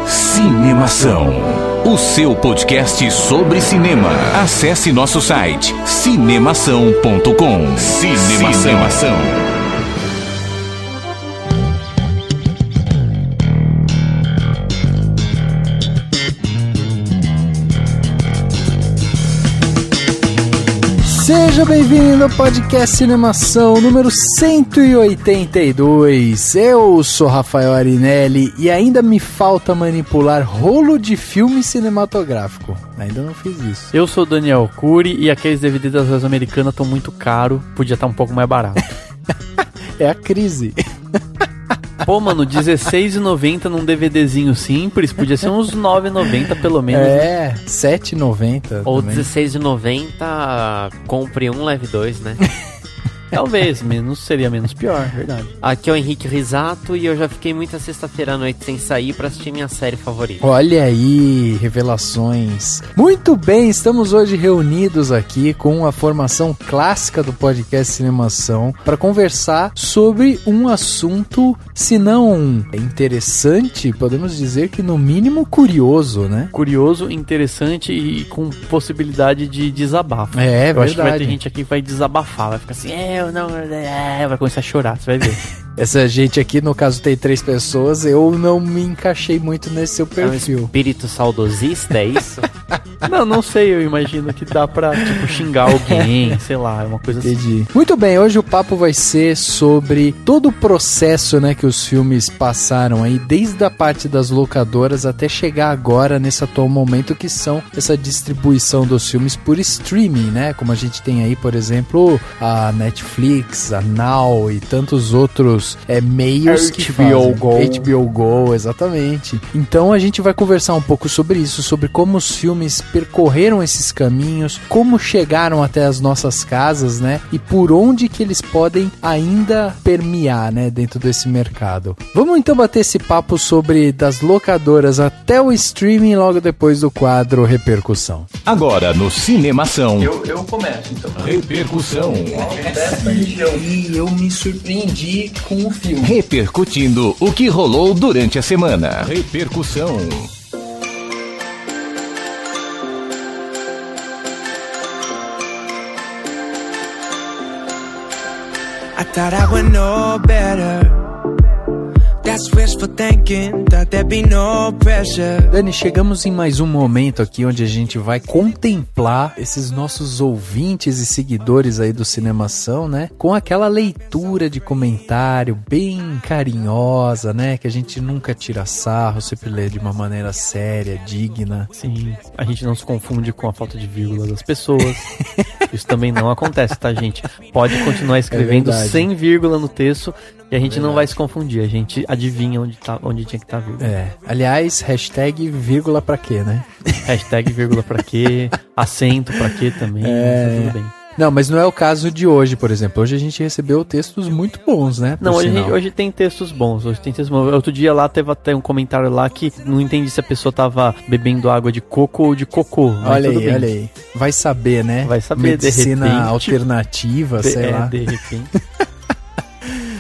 Cinemação, o seu podcast sobre cinema. Acesse nosso site cinemação.com. Cinemação. Seja bem-vindo ao podcast Cinemação número 182. Eu sou Rafael Arinelli e ainda me falta manipular rolo de filme cinematográfico. Ainda não fiz isso. Eu sou Daniel Cury e aqueles DVD das lojas americanas estão muito caros. Podia estar um pouco mais barato. É a crise. Pô, mano, R$16,90 num DVDzinho simples, podia ser uns R$9,90 pelo menos. É, R$7,90. Ou R$16,90, compre um, leve dois, né? Talvez, seria menos pior, verdade. Aqui é o Henrique Risato e eu já fiquei muita sexta-feira à noite sem sair pra assistir minha série favorita. Olha aí, revelações. Muito bem, estamos hoje reunidos aqui com a formação clássica do podcast Cinemação para conversar sobre um assunto, se não interessante, podemos dizer que no mínimo curioso, né? Curioso, interessante e com possibilidade de desabafo. É, eu acho que vai ter gente aqui que vai desabafar, vai ficar assim, vai começar a chorar, você vai ver. Essa gente aqui, no caso, tem 3 pessoas, eu não me encaixei muito nesse seu perfil. É um espírito saudosista, é isso? Não sei, eu imagino que dá pra, xingar alguém, sei lá, é uma coisa assim. Entendi. Muito bem, hoje o papo vai ser sobre todo o processo, né, que os filmes passaram aí, desde a parte das locadoras até chegar agora, nesse atual momento, que são essa distribuição dos filmes por streaming, né, como a gente tem aí, por exemplo, a Netflix, a Now e tantos outros meios que fazem. HBO Go, exatamente. Então a gente vai conversar um pouco sobre isso, sobre como os filmes percorreram esses caminhos, como chegaram até as nossas casas, né? E por onde que eles podem ainda permear, né? Dentro desse mercado. Vamos então bater esse papo sobre das locadoras até o streaming logo depois do quadro Repercussão. Agora no Cinemação. Eu começo então. Repercussão. E eu me surpreendi com o filme. Repercutindo o que rolou durante a semana. Repercussão. I thought I would know better. That's wishful thinking, that there'd be no pressure. Dani, chegamos em mais um momento aqui onde a gente vai contemplar esses nossos ouvintes e seguidores aí do Cinemação, né? Com aquela leitura de comentário bem carinhosa, né? Que a gente nunca tira sarro, sempre lê de uma maneira séria, digna. Sim, a gente não se confunde com a falta de vírgula das pessoas. Isso também não acontece, tá, gente? Pode continuar escrevendo sem vírgula no texto e a gente não vai se confundir, a gente adivinha onde tinha que estar vírgula. Aliás, hashtag vírgula pra quê, né? Hashtag vírgula pra quê, acento pra quê também, tá tudo bem. Não, mas não é o caso de hoje, por exemplo. Hoje a gente recebeu textos muito bons, né? Não, hoje tem textos bons. Outro dia lá teve até um comentário lá que não entendi se a pessoa tava bebendo água de coco ou de cocô. Olha aí. Vai saber, né? Vai saber, medicina de repente, alternativa, sei lá. De repente.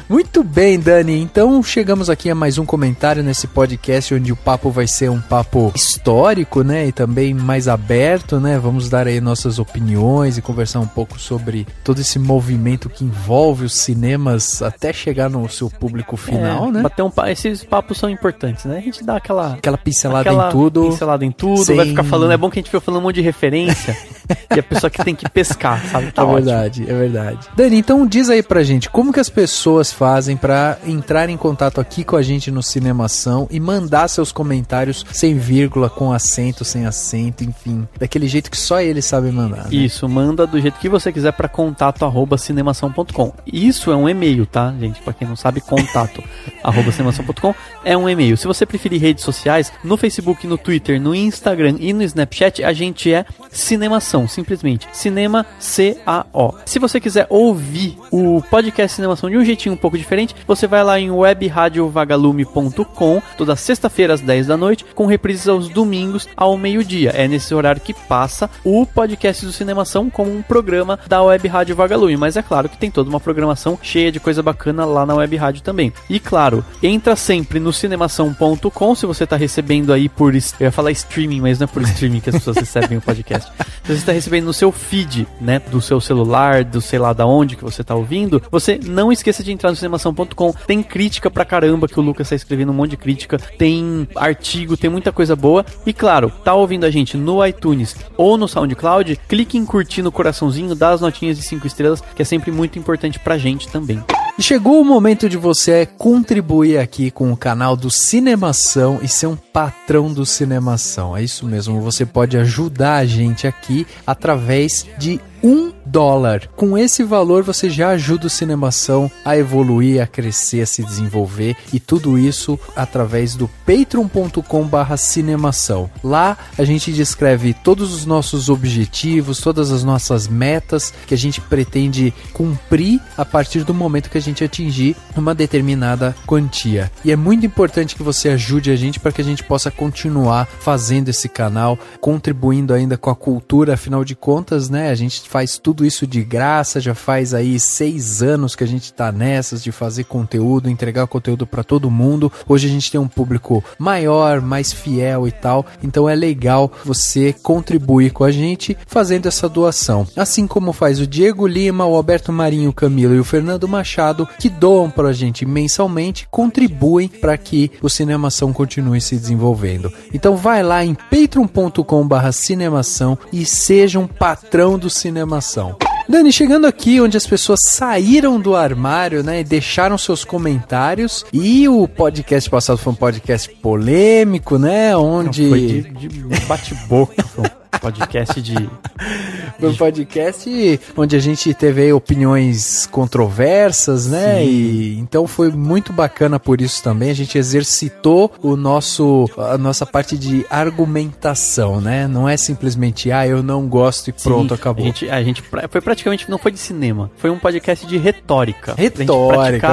Muito bem, Dani, então chegamos aqui a mais um comentário nesse podcast onde o papo vai ser um papo histórico, né, e também mais aberto, né, vamos dar aí nossas opiniões e conversar um pouco sobre todo esse movimento que envolve os cinemas até chegar no seu público final, né. Esses papos são importantes, né, a gente dá aquela pincelada em tudo, sem... vai ficar falando, é bom que a gente fica falando um monte de referência e a pessoa que tem que pescar, sabe, tá ótimo. É verdade. Dani, então diz aí pra gente, como que as pessoas fazem para entrar em contato aqui com a gente no Cinemação e mandar seus comentários sem vírgula, com acento, sem acento, enfim, daquele jeito que só eles sabem mandar, né? Isso, manda do jeito que você quiser para contato@cinemação.com. Isso é um e-mail, tá, gente? Para quem não sabe, contato@cinemação.com é um e-mail. Se você preferir redes sociais, no Facebook, no Twitter, no Instagram e no Snapchat, a gente é Cinemação, simplesmente Cinema CAO. Se você quiser ouvir o podcast Cinemação de um jeitinho um pouco pouco diferente, você vai lá em webradiovagalume.com, toda sexta-feira às 10 da noite, com reprises aos domingos ao meio-dia. É nesse horário que passa o podcast do Cinemação como um programa da Web Rádio Vagalume, mas é claro que tem toda uma programação cheia de coisa bacana lá na Web Rádio também. E claro, entra sempre no cinemação.com, se você tá recebendo aí por, eu ia falar streaming, mas não é por streaming que as pessoas recebem o podcast. Se você está recebendo no seu feed, né, do seu celular, do sei lá da onde que você tá ouvindo, você não esqueça de entrar no cinemação.com. Tem crítica pra caramba que o Lucas tá escrevendo, um monte de crítica, tem artigo, tem muita coisa boa. E claro, tá ouvindo a gente no iTunes ou no SoundCloud, clique em curtir no coraçãozinho, dá as notinhas de 5 estrelas, que é sempre muito importante pra gente também. E chegou o momento de você contribuir aqui com o canal do Cinemação e ser um patrão do Cinemação. É isso mesmo, você pode ajudar a gente aqui através de $1. Com esse valor você já ajuda o Cinemação a evoluir, a crescer, a se desenvolver, e tudo isso através do patreon.com/cinemação. Lá a gente descreve todos os nossos objetivos, todas as nossas metas que a gente pretende cumprir a partir do momento que a gente atingir uma determinada quantia. E é muito importante que você ajude a gente para que a gente possa continuar fazendo esse canal, contribuindo ainda com a cultura, afinal de contas, né? A gente faz tudo isso de graça, já faz aí 6 anos que a gente tá nessas de fazer conteúdo, entregar conteúdo para todo mundo. Hoje a gente tem um público maior, mais fiel e tal, então é legal você contribuir com a gente fazendo essa doação. Assim como faz o Diego Lima, o Alberto Marinho, o Camilo e o Fernando Machado, que doam pra gente mensalmente, contribuem para que o Cinemação continue se desenvolvendo. Então vai lá em patreon.com/cinemação e seja um patrão do Cinemação. Dani, chegando aqui onde as pessoas saíram do armário, né, e deixaram seus comentários, e o podcast passado foi um podcast polêmico, né, onde... Foi de bate-boca, foi um podcast Foi um podcast onde a gente teve aí opiniões controversas, né? Sim. E então foi muito bacana por isso também. A gente exercitou a nossa parte de argumentação, né? Não é simplesmente, eu não gosto e pronto, acabou. A gente foi praticamente, não foi de cinema, foi um podcast de retórica. Retórica,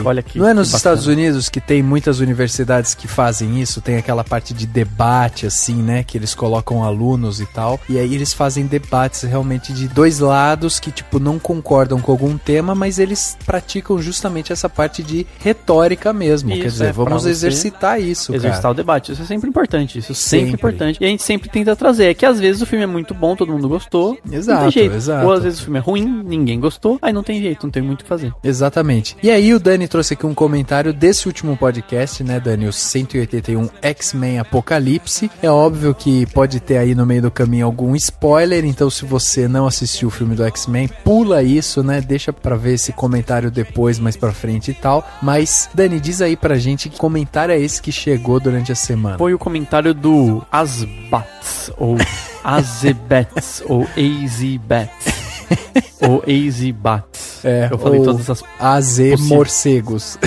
olha aqui. Não é nos bacana. Estados Unidos que tem muitas universidades que fazem isso? Tem aquela parte de debate, assim, né? Que eles colocam alunos e tal, e aí eles fazem debates realmente de dois lados que, tipo, não concordam com algum tema, mas eles praticam justamente essa parte de retórica mesmo. Isso, quer dizer, vamos exercitar isso, exercitar o debate, isso é sempre importante, isso é sempre importante, e a gente sempre tenta trazer, é que às vezes o filme é muito bom, todo mundo gostou, exato, não tem jeito, exato. Ou às vezes o filme é ruim, ninguém gostou, aí não tem jeito, não tem muito o que fazer. Exatamente. E aí o Dani trouxe aqui um comentário desse último podcast, né, Dani, o 181 X-Men Apocalipse. É óbvio que pode ter aí no meio do caminho algum spoiler, então se você não assistiu o filme do X-Men, pula isso, né, deixa pra ver esse comentário depois, mais pra frente e tal. Mas, Dani, diz aí pra gente que comentário é esse que chegou durante a semana. Foi o comentário do Asbats, ou Azebats, ou Azbats. Ou Azbats. Eu falei todas as morcegos.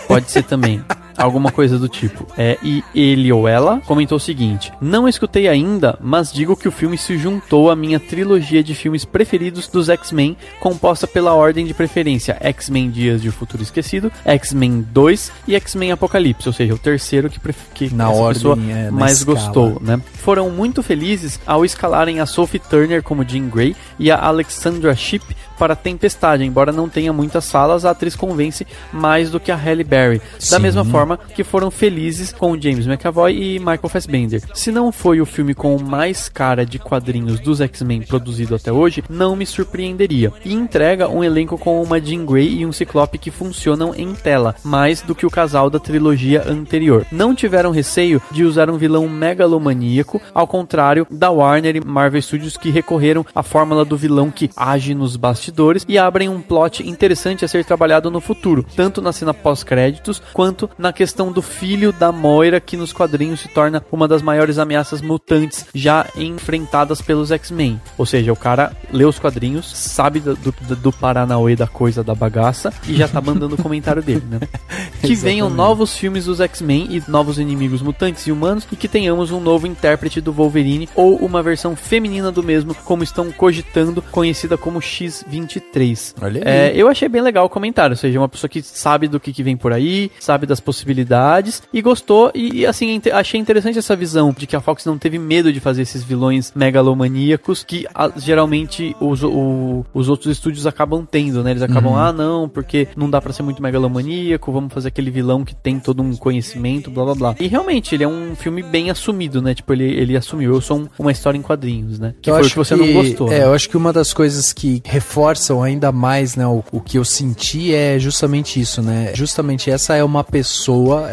Pode ser também. Alguma coisa do tipo. E ele ou ela comentou o seguinte: não escutei ainda, mas digo que o filme se juntou à minha trilogia de filmes preferidos dos X-Men, composta pela ordem de preferência X-Men Dias de um Futuro Esquecido, X-Men 2 e X-Men Apocalipse, ou seja, o terceiro que na essa ordem, pessoa mais escala. Gostou, né? Foram muito felizes ao escalarem a Sophie Turner como Jean Grey e a Alexandra Shipp para Tempestade. Embora não tenha muitas falas, a atriz convence mais do que a Halle Berry. Da mesma forma que foram felizes com o James McAvoy e Michael Fassbender. Se não foi o filme com mais cara de quadrinhos dos X-Men produzido até hoje, não me surpreenderia. E entrega um elenco com uma Jean Grey e um Ciclope que funcionam em tela, mais do que o casal da trilogia anterior. Não tiveram receio de usar um vilão megalomaníaco, ao contrário da Warner e Marvel Studios, que recorreram à fórmula do vilão que age nos bastidores e abrem um plot interessante a ser trabalhado no futuro, tanto na cena pós-créditos quanto na questão do filho da Moira, que nos quadrinhos se torna uma das maiores ameaças mutantes já enfrentadas pelos X-Men. Ou seja, o cara lê os quadrinhos, sabe do Paranauê da coisa, da bagaça, e já tá mandando o comentário dele, né? Que venham novos filmes dos X-Men e novos inimigos mutantes e humanos, e que tenhamos um novo intérprete do Wolverine ou uma versão feminina do mesmo, como estão cogitando, conhecida como X-23. 2023. Olha aí. Eu achei bem legal o comentário, ou seja, uma pessoa que sabe do que vem por aí, sabe das possibilidades e gostou, e assim, achei interessante essa visão de que a Fox não teve medo de fazer esses vilões megalomaníacos que geralmente os outros estúdios acabam tendo, né? Eles acabam, não, porque não dá pra ser muito megalomaníaco, vamos fazer aquele vilão que tem todo um conhecimento, blá blá blá. E realmente, ele é um filme bem assumido, né? Tipo, ele assumiu, eu sou uma história em quadrinhos, né? Que foi o que você não gostou. Eu acho que uma das coisas que reforçam ainda mais, né, o que eu senti é justamente isso, né? Justamente essa é uma pessoa,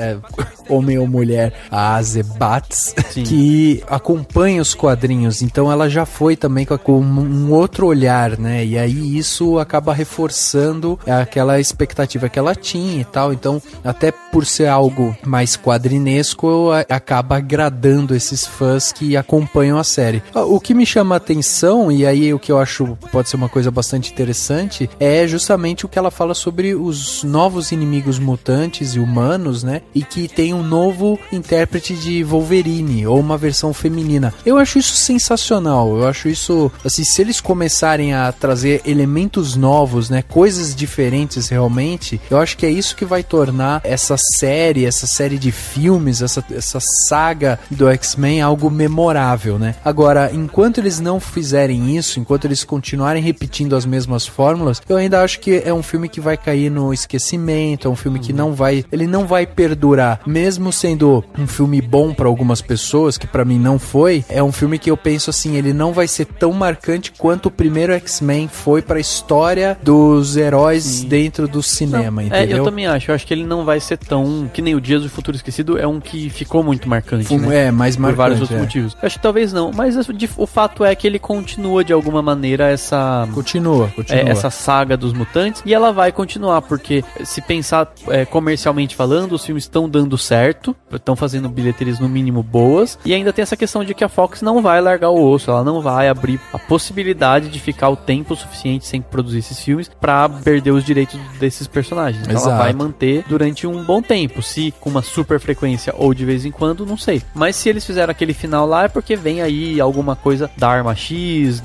homem ou mulher, a Aze Batts, que acompanha os quadrinhos, então ela já foi também com um outro olhar, né? E aí isso acaba reforçando aquela expectativa que ela tinha e tal, então até por ser algo mais quadrinesco, acaba agradando esses fãs que acompanham a série. O que me chama a atenção, e aí o que eu acho pode ser uma coisa bastante interessante, é justamente o que ela fala sobre os novos inimigos mutantes e humanos, né? E que tem um novo intérprete de Wolverine, ou uma versão feminina. Eu acho isso sensacional, eu acho isso, assim, se eles começarem a trazer elementos novos, né? Coisas diferentes realmente, eu acho que é isso que vai tornar essa série de filmes, essa saga do X-Men algo memorável, né? Agora, enquanto eles não fizerem isso, enquanto eles continuarem repetindo as mesmas fórmulas, eu ainda acho que é um filme que vai cair no esquecimento, é um filme que não vai perdurar, mesmo sendo um filme bom pra algumas pessoas, que pra mim não foi, é um filme que eu penso assim, ele não vai ser tão marcante quanto o primeiro X-Men foi pra história dos heróis dentro do cinema, entendeu? Eu também acho, eu acho que ele não vai ser tão, que nem o Dias do Futuro Esquecido é um que ficou muito marcante, né? Mais marcante. Por vários outros motivos. Eu acho que talvez não, mas o fato é que ele continua de alguma maneira essa... Continua. Essa saga dos mutantes, e ela vai continuar, porque se pensar comercialmente falando, os filmes estão dando certo, estão fazendo bilheterias no mínimo boas, e ainda tem essa questão de que a Fox não vai largar o osso, ela não vai abrir a possibilidade de ficar o tempo suficiente sem produzir esses filmes pra perder os direitos desses personagens. Então ela vai manter durante um bom tempo, se com uma super frequência ou de vez em quando, não sei. Mas se eles fizeram aquele final lá é porque vem aí alguma coisa da Arma X,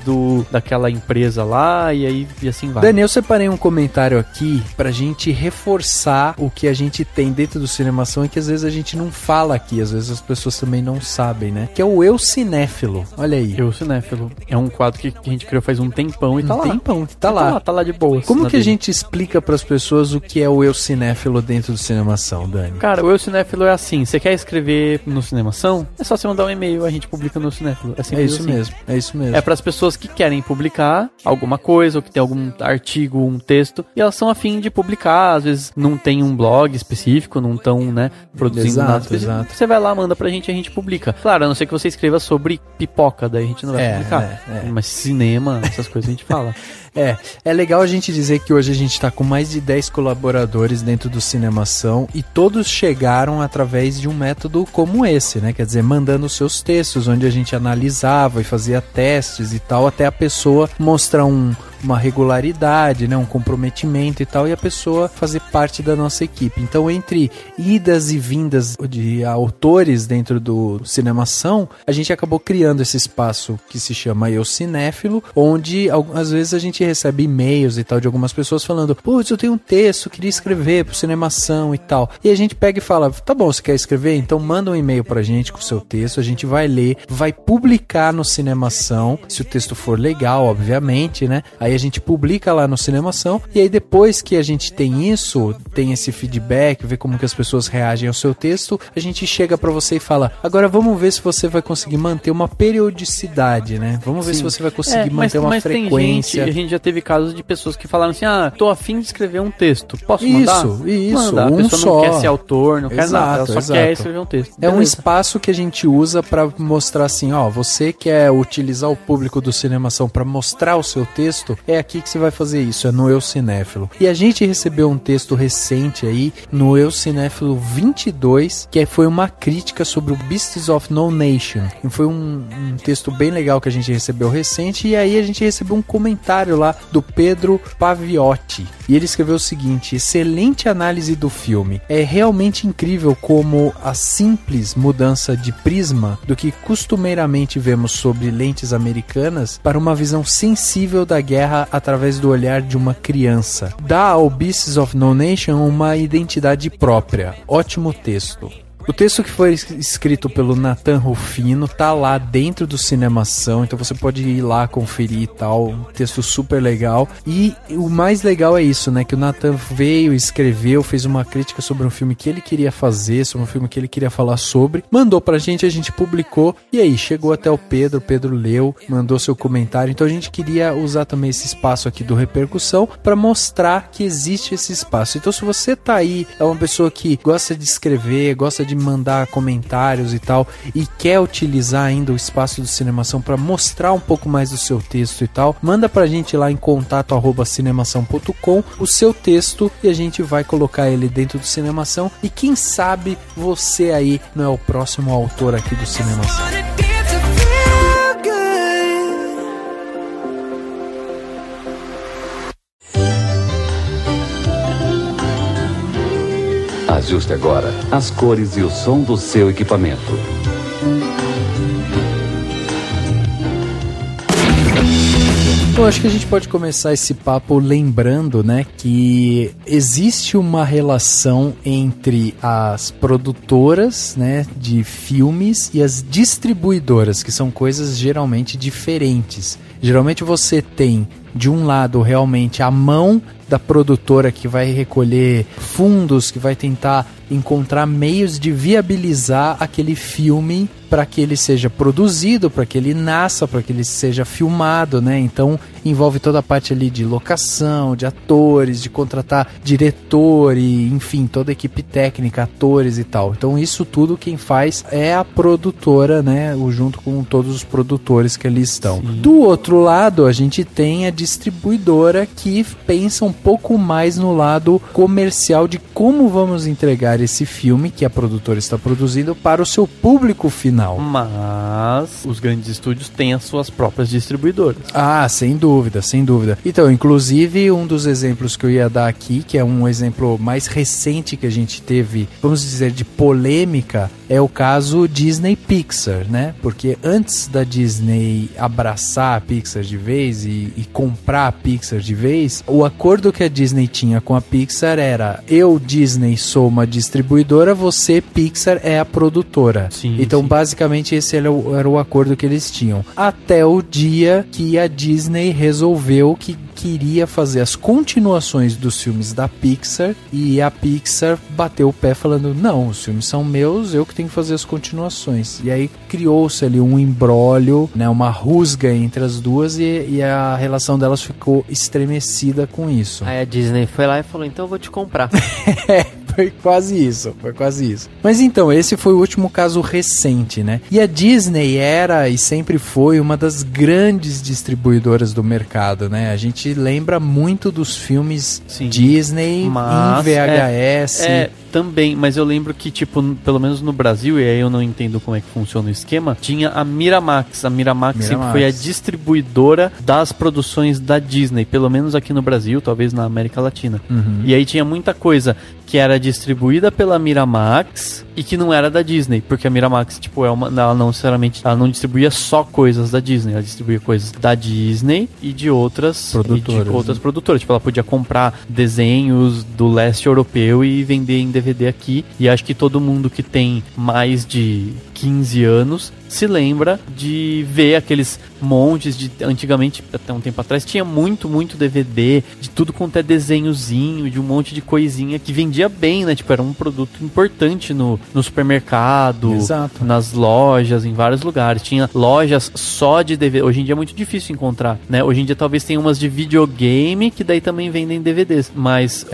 daquela empresa lá, e assim vai. Daniel, eu separei um comentário aqui pra gente reforçar o que a gente tem dentro do Cinemação e que às vezes a gente não fala aqui, às vezes as pessoas também não sabem, né? Que é o Eu Cinéfilo. Olha aí. Eu Cinéfilo. É um quadro que a gente criou faz um tempão e tá lá. Tá lá de boa. Como que a gente explica pras pessoas o que é o Eu Cinéfilo dentro do Cinemação, Dani? Cara, o Eu Cinéfilo é assim, você quer escrever no Cinemação? É só você mandar um e-mail, a gente publica no Cinéfilo. É isso mesmo. É pras pessoas que querem publicar alguma coisa, ou que tem algum artigo, um texto, e elas são a fim de publicar, às vezes não tem um blog específico, não estão, né, produzindo nada específico. Exato. Você vai lá, manda pra gente e a gente publica. Claro, a não ser que você escreva sobre pipoca, daí a gente não vai publicar. Mas cinema, essas coisas a gente fala. É legal a gente dizer que hoje a gente tá com mais de 10 colaboradores dentro do Cinemação e todos chegaram através de um método como esse, né? Quer dizer, mandando seus textos, onde a gente analisava e fazia testes e tal, até a pessoa mostrar uma regularidade, né, um comprometimento e tal, e a pessoa fazer parte da nossa equipe. Então, entre idas e vindas de autores dentro do Cinemação, a gente acabou criando esse espaço que se chama Eu Cinéfilo, onde às vezes a gente recebe e-mails e tal de algumas pessoas falando, putz, eu tenho um texto, queria escrever pro Cinemação e tal. E a gente pega e fala, tá bom, você quer escrever? Então manda um e-mail pra gente com o seu texto, a gente vai ler, vai publicar no Cinemação, se o texto for legal, obviamente, né? Aí a gente publica lá no Cinemação, e aí depois que a gente tem isso, tem esse feedback, vê como que as pessoas reagem ao seu texto, a gente chega pra você e fala, agora vamos ver se você vai conseguir manter uma periodicidade, né? Vamos ver se você vai conseguir manter uma frequência. A gente já teve casos de pessoas que falaram assim, tô a fim de escrever um texto, posso mandar? Isso, manda. A pessoa não quer ser autor, não quer nada, ela só quer escrever um texto. É um espaço que a gente usa pra mostrar assim, você quer utilizar o público do Cinemação pra mostrar o seu texto, é aqui que você vai fazer isso, é no Eu Cinéfilo. E a gente recebeu um texto recente aí, no Eu Cinéfilo 22, que foi uma crítica sobre o Beasts of No Nation. E foi um texto bem legal que a gente recebeu recente, e aí a gente recebeu um comentário lá do Pedro Paviotti. e ele escreveu o seguinte: excelente análise do filme. É realmente incrível como a simples mudança de prisma do que costumeiramente vemos sobre lentes americanas para uma visão sensível da guerra através do olhar de uma criança dá ao Beasts of No Nation uma identidade própria. Ótimo texto. O texto que foi escrito pelo Nathan Rufino tá lá dentro do Cinemação, então você pode ir lá conferir e tal, um texto super legal. E o mais legal é isso, né, que o Nathan veio, escreveu, fez uma crítica sobre um filme que ele queria fazer, sobre um filme que ele queria falar sobre, mandou pra gente, a gente publicou, e aí, chegou até o Pedro leu, mandou seu comentário, então a gente queria usar também esse espaço aqui do Repercussão pra mostrar que existe esse espaço. Então se você tá aí, é uma pessoa que gosta de escrever, gosta de mandar comentários e tal, e quer utilizar ainda o espaço do Cinemação para mostrar um pouco mais do seu texto e tal, manda pra gente lá em contato@cinemação.com o seu texto e a gente vai colocar ele dentro do Cinemação, e quem sabe você aí não é o próximo autor aqui do Cinemação. Ajuste agora as cores e o som do seu equipamento. Eu acho que a gente pode começar esse papo lembrando, né, que existe uma relação entre as produtoras, né, de filmes e as distribuidoras, que são coisas geralmente diferentes. Geralmente você tem, de um lado, realmente a mão da produtora que vai recolher fundos, que vai tentar encontrar meios de viabilizar aquele filme para que ele seja produzido, para que ele nasça, para que ele seja filmado, né? Então envolve toda a parte ali de locação, de atores, de contratar diretor e, enfim, toda a equipe técnica, atores e tal. Então isso tudo quem faz é a produtora, né? Junto com todos os produtores que ali estão. Sim. Do outro lado, a gente tem a distribuidora que pensa um pouco mais no lado comercial de como vamos entregar esse filme que a produtora está produzindo para o seu público final. Mas os grandes estúdios têm as suas próprias distribuidoras. Ah, sem dúvida, sem dúvida. Então, inclusive, um dos exemplos que eu ia dar aqui, que é um exemplo mais recente que a gente teve, vamos dizer, de polêmica, é o caso Disney Pixar, né? Porque antes da Disney abraçar a Pixar de vez e comprar a Pixar de vez, o acordo que a Disney tinha com a Pixar era: eu, Disney, sou uma distribuidora, você, Pixar, é a produtora. Sim, então, sim. Basicamente, esse era o acordo que eles tinham. Até o dia que a Disney resolveu que queria fazer as continuações dos filmes da Pixar, e a Pixar bateu o pé falando: não, os filmes são meus, eu que tenho que fazer as continuações. E aí criou-se ali um imbróglio, né, uma rusga entre as duas, e a relação delas ficou estremecida com isso. Aí a Disney foi lá e falou: então eu vou te comprar. Foi quase isso. Mas então, esse foi o último caso recente, né? E a Disney era e sempre foi uma das grandes distribuidoras do mercado, né? A gente lembra muito dos filmes Sim. Disney em VHS. Também, mas eu lembro que, tipo, pelo menos no Brasil, e aí eu não entendo como é que funciona o esquema, tinha a Miramax. A Miramax sempre foi a distribuidora das produções da Disney, pelo menos aqui no Brasil, talvez na América Latina. Uhum. E aí tinha muita coisa que era distribuída pela Miramax e que não era da Disney, porque a Miramax, tipo, ela não necessariamente, ela não distribuía só coisas da Disney, ela distribuía coisas da Disney e de outras produtoras. Tipo, ela podia comprar desenhos do leste europeu e vender em DVD aqui, e acho que todo mundo que tem mais de 15 anos se lembra de ver aqueles montes de... Antigamente, até um tempo atrás, tinha muito DVD de tudo quanto é desenhozinho, de um monte de coisinha que vendia bem, né? Tipo, era um produto importante no supermercado, Exato. nas lojas, em vários lugares. Tinha lojas só de DVD. Hoje em dia é muito difícil encontrar, né? Hoje em dia talvez tenha umas de videogame que daí também vendem DVDs. Mas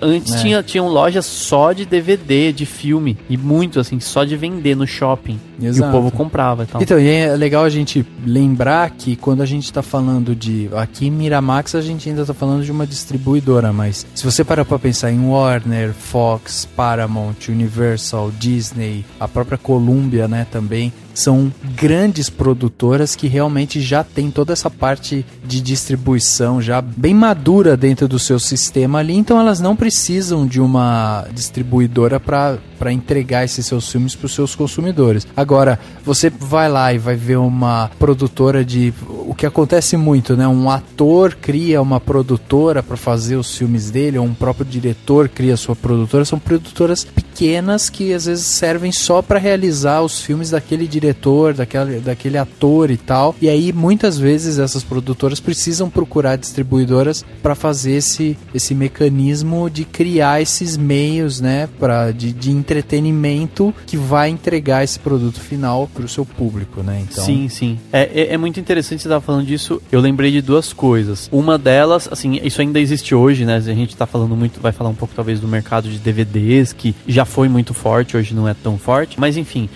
antes tinham lojas só de DVD, de filme. E muito, assim, só de vender no shopping. Exato. E o povo comprava e tal. Então, e é legal a gente lembrar que quando a gente tá falando de... Aqui em Miramax a gente ainda tá falando de uma distribuidora, mas se você parar pra pensar em Warner, Fox, Paramount, Universal, Disney, a própria Columbia, né, também, são grandes produtoras que realmente já tem toda essa parte de distribuição já bem madura dentro do seu sistema ali, então elas não precisam de uma distribuidora para entregar esses seus filmes para os seus consumidores. Agora, você vai lá e vai ver uma produtora de... O que acontece muito, né? Um ator cria uma produtora para fazer os filmes dele, ou um próprio diretor cria sua produtora. São produtoras pequenas que às vezes servem só para realizar os filmes daquele diretor, daquele ator e tal. E aí, muitas vezes, essas produtoras precisam procurar distribuidoras para fazer esse mecanismo de criar esses meios, né? De entretenimento que vai entregar esse produto final para o seu público, né? Então... Sim. É muito interessante você estar falando disso. Eu lembrei de duas coisas. Uma delas, assim, isso ainda existe hoje, né? A gente tá falando muito, vai falar um pouco talvez do mercado de DVDs, que já foi muito forte, hoje não é tão forte. Mas enfim,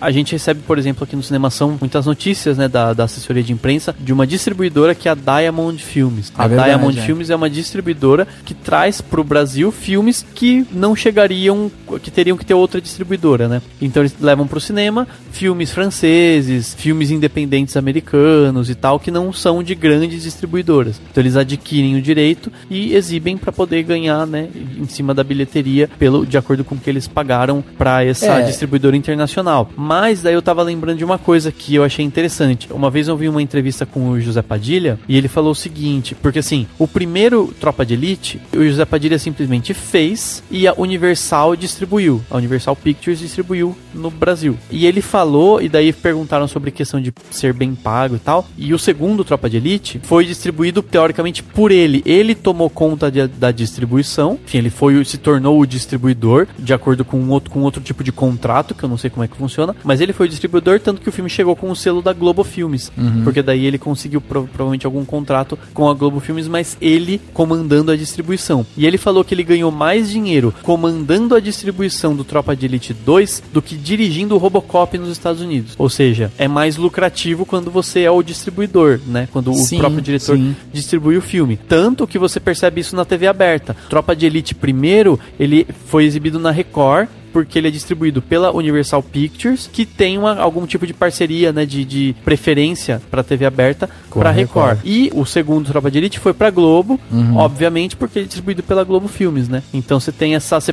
a gente recebe, por exemplo, aqui no Cinemação, muitas notícias, né, da assessoria de imprensa de uma distribuidora que é a Diamond Filmes. A Diamond Filmes é uma distribuidora que traz pro Brasil filmes que não chegariam, que teriam que ter outra distribuidora, né? Então eles levam pro cinema filmes franceses, filmes independentes americanos e tal, que não são de grandes distribuidoras. Então eles adquirem o direito e exibem para poder ganhar, né, em cima da bilheteria, de acordo com o que eles pagaram para essa distribuidora internacional. Mas daí eu tava lembrando de uma coisa que eu achei interessante. Uma vez eu vi uma entrevista com o José Padilha e ele falou o seguinte, porque assim, o primeiro Tropa de Elite, o José Padilha simplesmente fez e a Universal distribuiu. A Universal Pictures distribuiu no Brasil. E ele falou, e daí perguntaram sobre a questão de ser bem pago e tal, e o segundo Tropa de Elite foi distribuído teoricamente por ele. Ele tomou conta da distribuição, enfim, ele se tornou o distribuidor, de acordo com outro tipo de contrato, que eu não sei como é que funciona, mas ele foi o distribuidor, tanto que o filme chegou com o selo da Globo Filmes, porque daí ele conseguiu provavelmente algum contrato com a Globo Filmes, mas ele comandando a distribuição. E ele falou que ele ganhou mais dinheiro comandando a distribuição do Tropa de Elite 2 do que dirigindo o Robocop nos Estados Unidos. Ou seja, é mais lucrativo quando você é o distribuidor, né? Quando o próprio diretor distribui o filme. Tanto que você percebe isso na TV aberta. Tropa de Elite primeiro, ele foi exibido na Record, porque ele é distribuído pela Universal Pictures, que tem algum tipo de parceria, né, de preferência para TV aberta para Record. E o segundo Tropa de Elite foi para Globo, obviamente, porque ele é distribuído pela Globo Filmes, né? Então você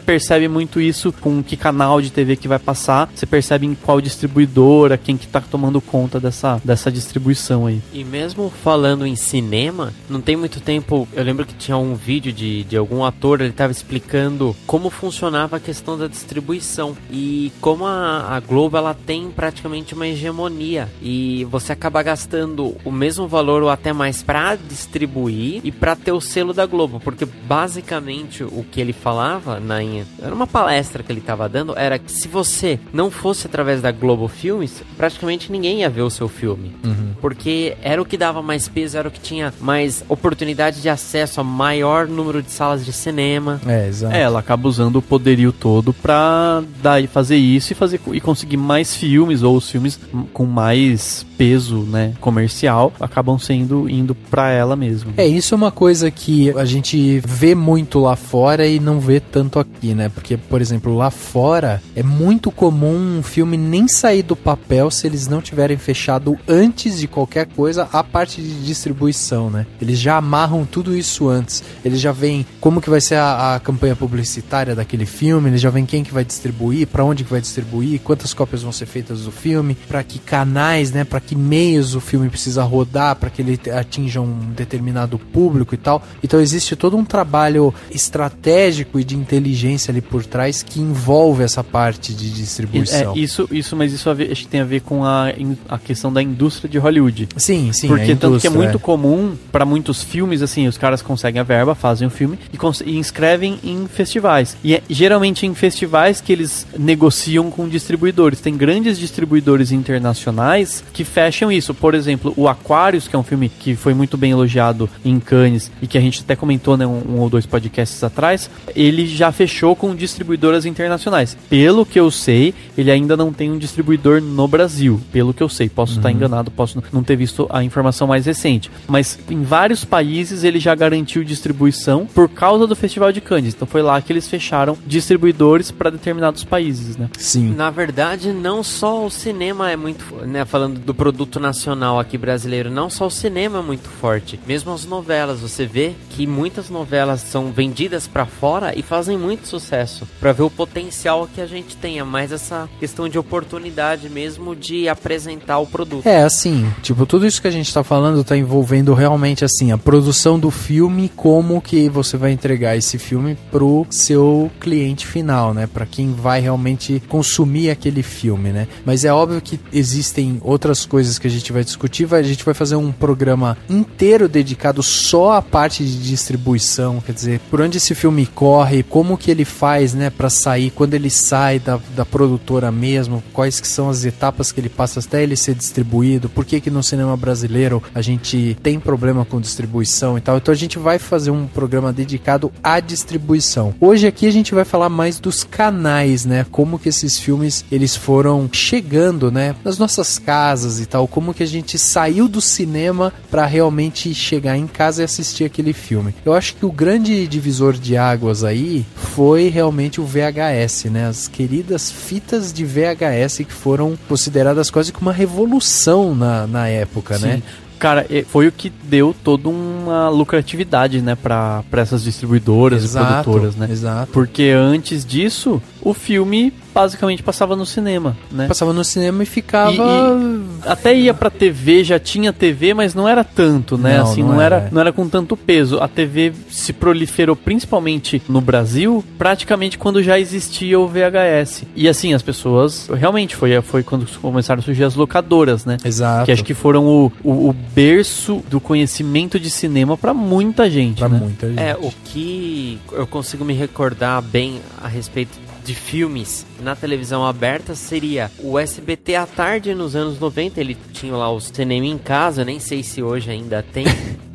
percebe muito isso com que canal de TV que vai passar, você percebe em qual distribuidora, quem que tá tomando conta dessa distribuição aí. E mesmo falando em cinema, não tem muito tempo, eu lembro que tinha um vídeo de algum ator, ele tava explicando como funcionava a questão da distribuição e como a Globo, ela tem praticamente uma hegemonia e você acaba gastando o mesmo valor ou até mais para distribuir e para ter o selo da Globo, porque basicamente o que ele falava era uma palestra que ele estava dando, era que se você não fosse através da Globo Filmes, praticamente ninguém ia ver o seu filme, porque era o que dava mais peso, era o que tinha mais oportunidade de acesso a maior número de salas de cinema. Exato. Ela acaba usando o poderio todo pra fazer isso e conseguir mais filmes, ou os filmes com mais peso, né, comercial, acabam indo pra ela mesmo. Isso é uma coisa que a gente vê muito lá fora e não vê tanto aqui, né? Porque, por exemplo, lá fora é muito comum um filme nem sair do papel se eles não tiverem fechado antes de qualquer coisa a parte de distribuição, né? Eles já amarram tudo isso antes. Eles já veem como que vai ser a campanha publicitária daquele filme, eles já veem quem que vai distribuir, para onde que vai distribuir, quantas cópias vão ser feitas do filme, para que canais, né, para que meios o filme precisa rodar, para que ele atinja um determinado público e tal. Então existe todo um trabalho estratégico e de inteligência ali por trás que envolve essa parte de distribuição. Mas isso acho que tem a ver com a questão da indústria de Hollywood. Sim. Porque tanto que é muito comum para muitos filmes, assim, os caras conseguem a verba, fazem o filme e inscrevem em festivais. E é geralmente em festivais que eles negociam com distribuidores. Tem grandes distribuidores internacionais que fecham isso. Por exemplo, o Aquarius, que é um filme que foi muito bem elogiado em Cannes e que a gente até comentou, né, um ou dois podcasts atrás, ele já fechou com distribuidoras internacionais. Pelo que eu sei, ele ainda não tem um distribuidor no Brasil. Pelo que eu sei. Posso estar enganado, posso não ter visto a informação mais recente. Mas em vários países ele já garantiu distribuição por causa do Festival de Cannes. Então foi lá que eles fecharam distribuidores para determinados determinados países, né? Sim. Na verdade, não só o cinema é muito, né, falando do produto nacional aqui brasileiro, não só o cinema é muito forte, mesmo as novelas, você vê que muitas novelas são vendidas pra fora e fazem muito sucesso, pra ver o potencial que a gente tenha, mais essa questão de oportunidade mesmo de apresentar o produto. Assim, tipo, tudo isso que a gente tá falando tá envolvendo realmente, assim, a produção do filme, como que você vai entregar esse filme pro seu cliente final, né? Pra quem vai realmente consumir aquele filme, né? Mas é óbvio que existem outras coisas que a gente vai discutir, a gente vai fazer um programa inteiro dedicado só à parte de distribuição, quer dizer, por onde esse filme corre, como que ele faz, né, pra sair, quando ele sai da produtora mesmo, quais que são as etapas que ele passa até ele ser distribuído, por que no cinema brasileiro a gente tem problema com distribuição e tal. Então a gente vai fazer um programa dedicado à distribuição. Hoje aqui a gente vai falar mais dos canais, né, como que esses filmes eles foram chegando, né, nas nossas casas e tal, como que a gente saiu do cinema pra realmente chegar em casa e assistir aquele filme. Eu acho que o grande divisor de águas aí foi realmente o VHS, né, as queridas fitas de VHS que foram consideradas quase como uma revolução na época, Sim. né? Cara, foi o que deu toda uma lucratividade, né, pra essas distribuidoras e produtoras, né? Exato. Porque antes disso, o filme basicamente passava no cinema, né? Passava no cinema e ficava... E até ia pra TV, já tinha TV, mas não era tanto, né? Não, assim, não era com tanto peso. A TV se proliferou principalmente no Brasil, praticamente quando já existia o VHS. E assim, as pessoas... Realmente, foi quando começaram a surgir as locadoras, né? Exato. Que acho que foram o berço do conhecimento de cinema pra muita gente, Pra né? muita gente. O que eu consigo me recordar bem a respeito de filmes na televisão aberta seria o SBT à tarde nos anos 90, ele tinha lá os cinema em casa, nem sei se hoje ainda tem,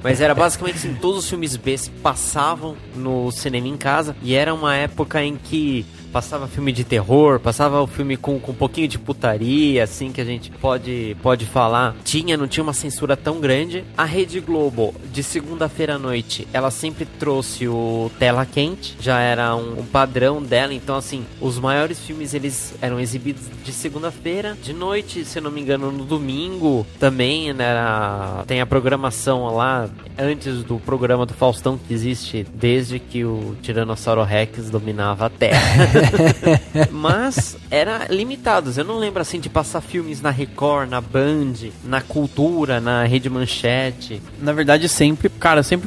mas era basicamente assim, todos os filmes B passavam no cinema em casa, e era uma época em que passava filme de terror, passava o filme com um pouquinho de putaria, assim, que a gente pode falar. Não tinha uma censura tão grande. A Rede Globo, de segunda-feira à noite, ela sempre trouxe o Tela Quente, já era um padrão dela, então, assim, os maiores filmes, eles eram exibidos de segunda-feira, de noite, se eu não me engano, no domingo, também, né, tem a programação lá, antes do programa do Faustão, que existe desde que o Tiranossauro Rex dominava a Terra. Mas era limitados. Eu não lembro assim de passar filmes na Record, na Band, na Cultura, na Rede Manchete. Na verdade, sempre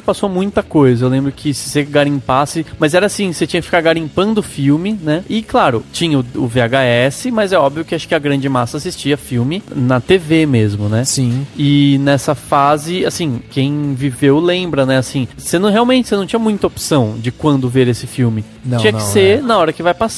passou muita coisa. Eu lembro que se você garimpasse, mas era assim, você tinha que ficar garimpando o filme, né? E claro, tinha o VHS, mas é óbvio que acho que a grande massa assistia filme na TV mesmo, né? Sim. E nessa fase, assim, quem viveu lembra, né? Assim, você não tinha muita opção de quando ver esse filme. Tinha que ser na hora que vai passar.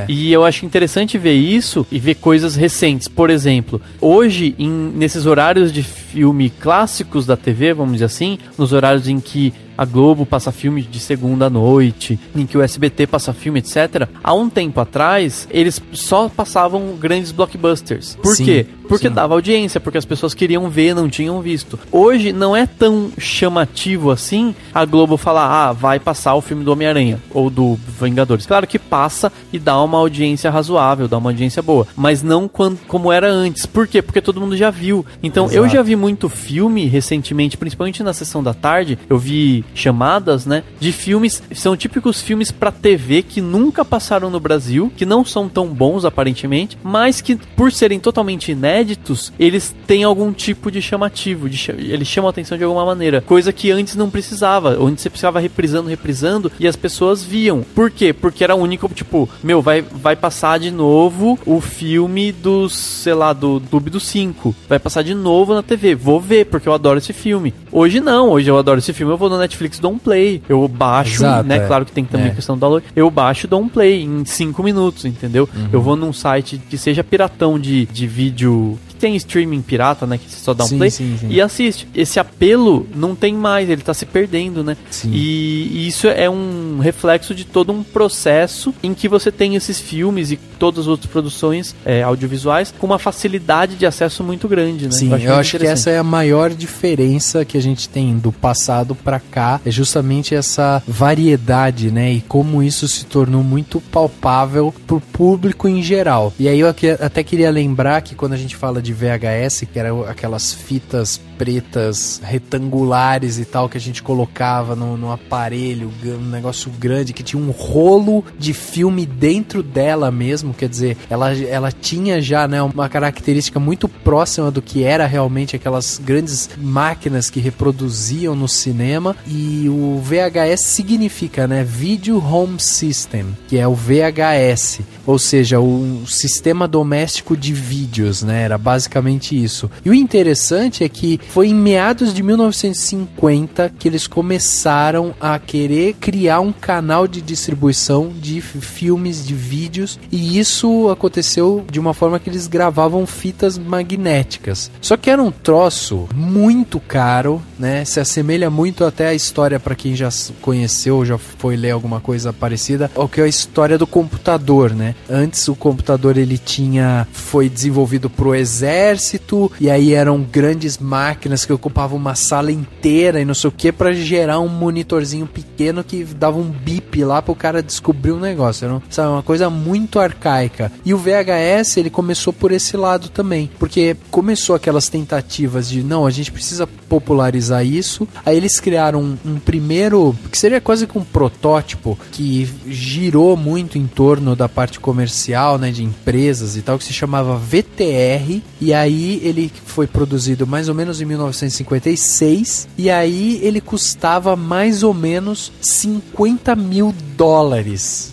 E eu acho interessante ver isso e ver coisas recentes. Por exemplo, hoje, nesses horários de filme clássicos da TV, vamos dizer assim, nos horários em que a Globo passa filme de segunda à noite, em que o SBT passa filme, etc. Há um tempo atrás, eles só passavam grandes blockbusters. Por quê? Porque dava audiência, porque as pessoas queriam ver, não tinham visto. Hoje, não é tão chamativo assim a Globo falar, vai passar o filme do Homem-Aranha, ou do Vingadores. Claro que passa e dá uma audiência razoável, dá uma audiência boa, mas não como era antes. Por quê? Porque todo mundo já viu. Então, eu já vi muito filme recentemente, principalmente na sessão da tarde, eu vi chamadas, né, de filmes, são típicos filmes pra TV que nunca passaram no Brasil, que não são tão bons aparentemente, mas que por serem totalmente inéditos, eles têm algum tipo de chamativo, eles chamam a atenção de alguma maneira, coisa que antes não precisava, onde você precisava reprisando e as pessoas viam. Por quê? Porque era o único, tipo, vai passar de novo o filme do Clube dos 5, vai passar de novo na TV, vou ver, porque eu adoro esse filme. Hoje não, hoje eu adoro esse filme, eu vou no Netflix, dou um play, eu baixo, né, claro que tem também a questão do download, eu baixo e dou um play em 5 minutos, entendeu? Eu vou num site que seja piratão de vídeo, que tem streaming pirata, né, que você só dá um Sim, play sim. e assiste. Esse apelo não tem mais, ele tá se perdendo, né? Sim. E isso é um reflexo de todo um processo em que você tem esses filmes e todas as outras produções audiovisuais com uma facilidade de acesso muito grande, né? Sim, eu acho que essa é a maior diferença que a gente tem do passado pra cá, é justamente essa variedade, né? E como isso se tornou muito palpável pro público em geral. E aí eu até queria lembrar que quando a gente fala de VHS, que eram aquelas fitas pretas retangulares e tal que a gente colocava no aparelho, um negócio grande que tinha um rolo de filme dentro dela mesmo, quer dizer, ela tinha já, né, uma característica muito próxima do que era realmente aquelas grandes máquinas que reproduziam no cinema. E o VHS significa, né, Video Home System, que é o VHS, ou seja, o sistema doméstico de vídeos, né, era basicamente isso. E o interessante é que foi em meados de 1950 que eles começaram a querer criar um canal de distribuição de filmes, de vídeos, e isso aconteceu de uma forma que eles gravavam fitas magnéticas. Só que era um troço muito caro, né? Se assemelha muito até a história, para quem já conheceu, já foi ler alguma coisa parecida, ao que é a história do computador, né? Antes o computador foi desenvolvido pro exército, e aí eram grandes máquinas que ocupavam uma sala inteira e não sei o que, para gerar um monitorzinho pequeno que dava um bip lá pro cara descobrir um negócio. Era uma coisa muito arcaica. E o VHS, ele começou por esse lado também, porque começou aquelas tentativas de, não, a gente precisa popularizar isso. Aí eles criaram um primeiro, que seria quase que um protótipo, que girou muito em torno da parte comercial, né, de empresas e tal, que se chamava VTR, e aí ele foi produzido mais ou menos em 1956, e aí ele custava mais ou menos $50 mil.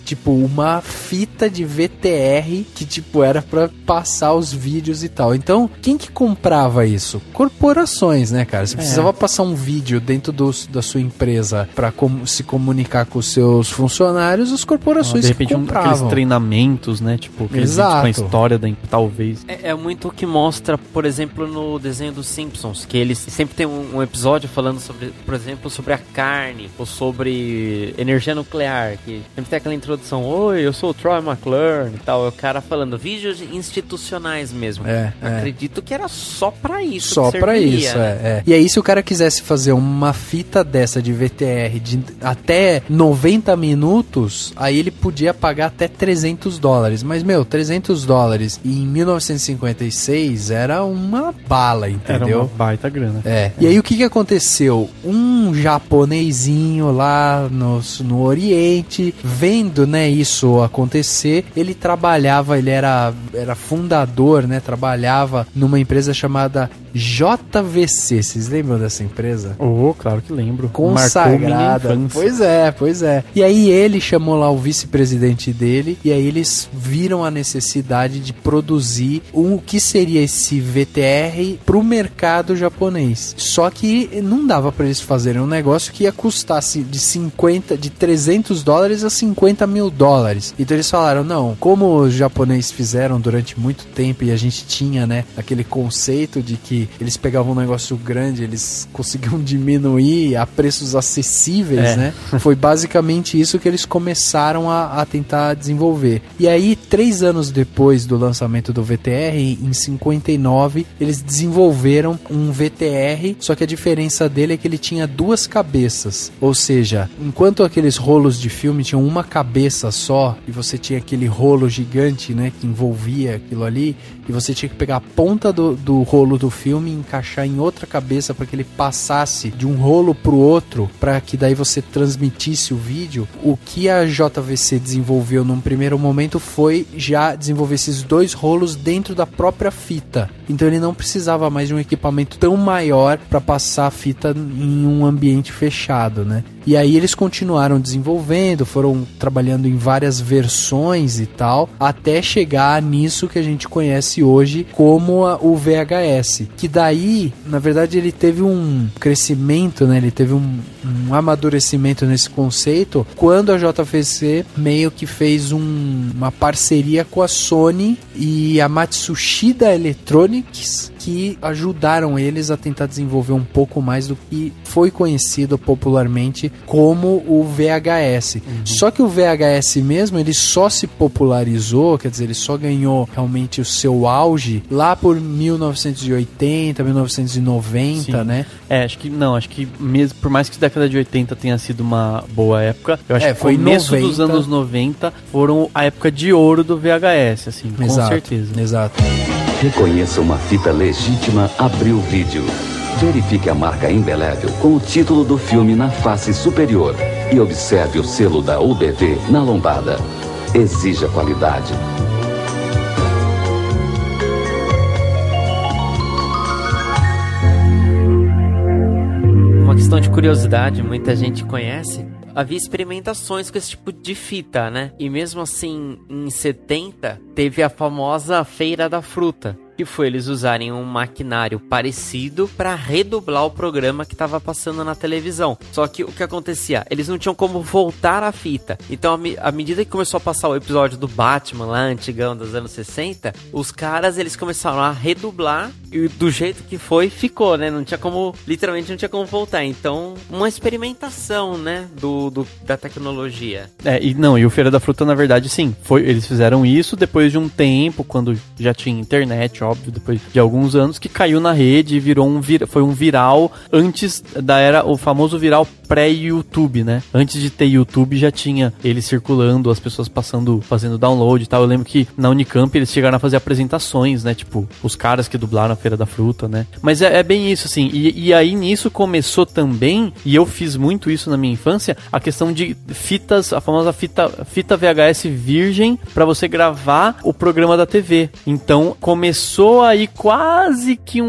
Tipo, uma fita de VTR que, tipo, era pra passar os vídeos e tal. Então, quem que comprava isso? Corporações, né, cara? Você precisava passar um vídeo dentro da sua empresa pra se comunicar com os seus funcionários, as corporações de repente, que compravam. Aqueles treinamentos, né? Tipo, exato, com a história talvez. É muito o que mostra, por exemplo, no desenho dos Simpsons, que eles sempre tem um episódio falando sobre, por exemplo, sobre a carne, ou sobre energia nuclear, que sempre tem aquela introdução, oi, eu sou o Troy McClure e tal, é o cara falando vídeos institucionais mesmo. Acredito que era só pra isso. Só que pra serviria, isso, né? E aí, se o cara quisesse fazer uma fita dessa de VTR de até 90 minutos, aí ele podia pagar até $300. Mas, meu, $300 em 1956 era uma bala, entendeu? Era uma baita grana. E aí, o que aconteceu? Um japonesinho lá no Oriente, vendo, né, isso acontecer, ele era fundador, né, trabalhava numa empresa chamada JVC. Vocês lembram dessa empresa? Claro que lembro. Consagrada. Pois é. E aí ele chamou lá o vice-presidente dele, e aí eles viram a necessidade de produzir o que seria esse VTR pro mercado japonês. Só que não dava para eles fazerem um negócio que ia custar de $300 a $50 mil. Então eles falaram, não, como os japoneses fizeram durante muito tempo, e a gente tinha, né, aquele conceito de que eles pegavam um negócio grande, eles conseguiam diminuir a preços acessíveis, né? Foi basicamente isso que eles começaram a tentar desenvolver. E aí, 3 anos depois do lançamento do VTR, em 59, eles desenvolveram um VTR, só que a diferença dele é que ele tinha 2 cabeças. Ou seja, enquanto aqueles rolos de filme tinham uma cabeça só, e você tinha aquele rolo gigante, né, que envolvia aquilo ali, e você tinha que pegar a ponta do rolo do filme e encaixar em outra cabeça para que ele passasse de um rolo pro outro, para que daí você transmitisse o vídeo. O que a JVC desenvolveu num primeiro momento foi já desenvolver esses 2 rolos dentro da própria fita. Então ele não precisava mais de um equipamento tão maior para passar a fita em um ambiente fechado, né? E aí eles continuaram desenvolvendo, foram trabalhando em várias versões e tal, até chegar nisso que a gente conhece hoje como o VHS. Que daí, na verdade, ele teve um crescimento, né? Ele teve um amadurecimento nesse conceito quando a JVC meio que fez uma parceria com a Sony e a Matsushita Electronics, que ajudaram eles a tentar desenvolver um pouco mais do que foi conhecido popularmente como o VHS. Só que o VHS mesmo, ele só se popularizou, quer dizer, ele só ganhou realmente o seu auge lá por 1980, 1990, sim, né? Acho que mesmo, por mais que a década de 80 tenha sido uma boa época, eu acho que foi começo 90. dos anos 90 foram a época de ouro do VHS, assim, com certeza. Exato. Reconheça uma fita legítima Abril Vídeo. Verifique a marca indelével com o título do filme na face superior e observe o selo da UBV na lombada. Exija qualidade. Uma questão de curiosidade, muita gente conhece. Havia experimentações com esse tipo de fita, né? E mesmo assim, em 70, teve a famosa Feira da Fruta, que foi eles usarem um maquinário parecido para redublar o programa que estava passando na televisão. Só que o que acontecia? Eles não tinham como voltar a fita. Então, à medida que começou a passar o episódio do Batman lá, antigão dos anos 60, os caras, eles começaram a redublar e do jeito que foi, ficou, né? Não tinha como, literalmente não tinha como voltar. Então, uma experimentação, né? Da tecnologia. E o Feira da Fruta, na verdade, sim. Eles fizeram isso depois de um tempo, quando já tinha internet, óbvio, depois de alguns anos, que caiu na rede e foi um viral antes da era, o famoso viral pré-YouTube, né? Antes de ter YouTube já tinha ele circulando, as pessoas fazendo download e tal. Eu lembro que na Unicamp eles chegaram a fazer apresentações, né? Tipo, os caras que dublaram a Feira da Fruta, né? Mas é bem isso, assim. E aí nisso começou também, e eu fiz muito isso na minha infância, a questão de fitas, a famosa fita VHS virgem pra você gravar o programa da TV. Então começou aí quase que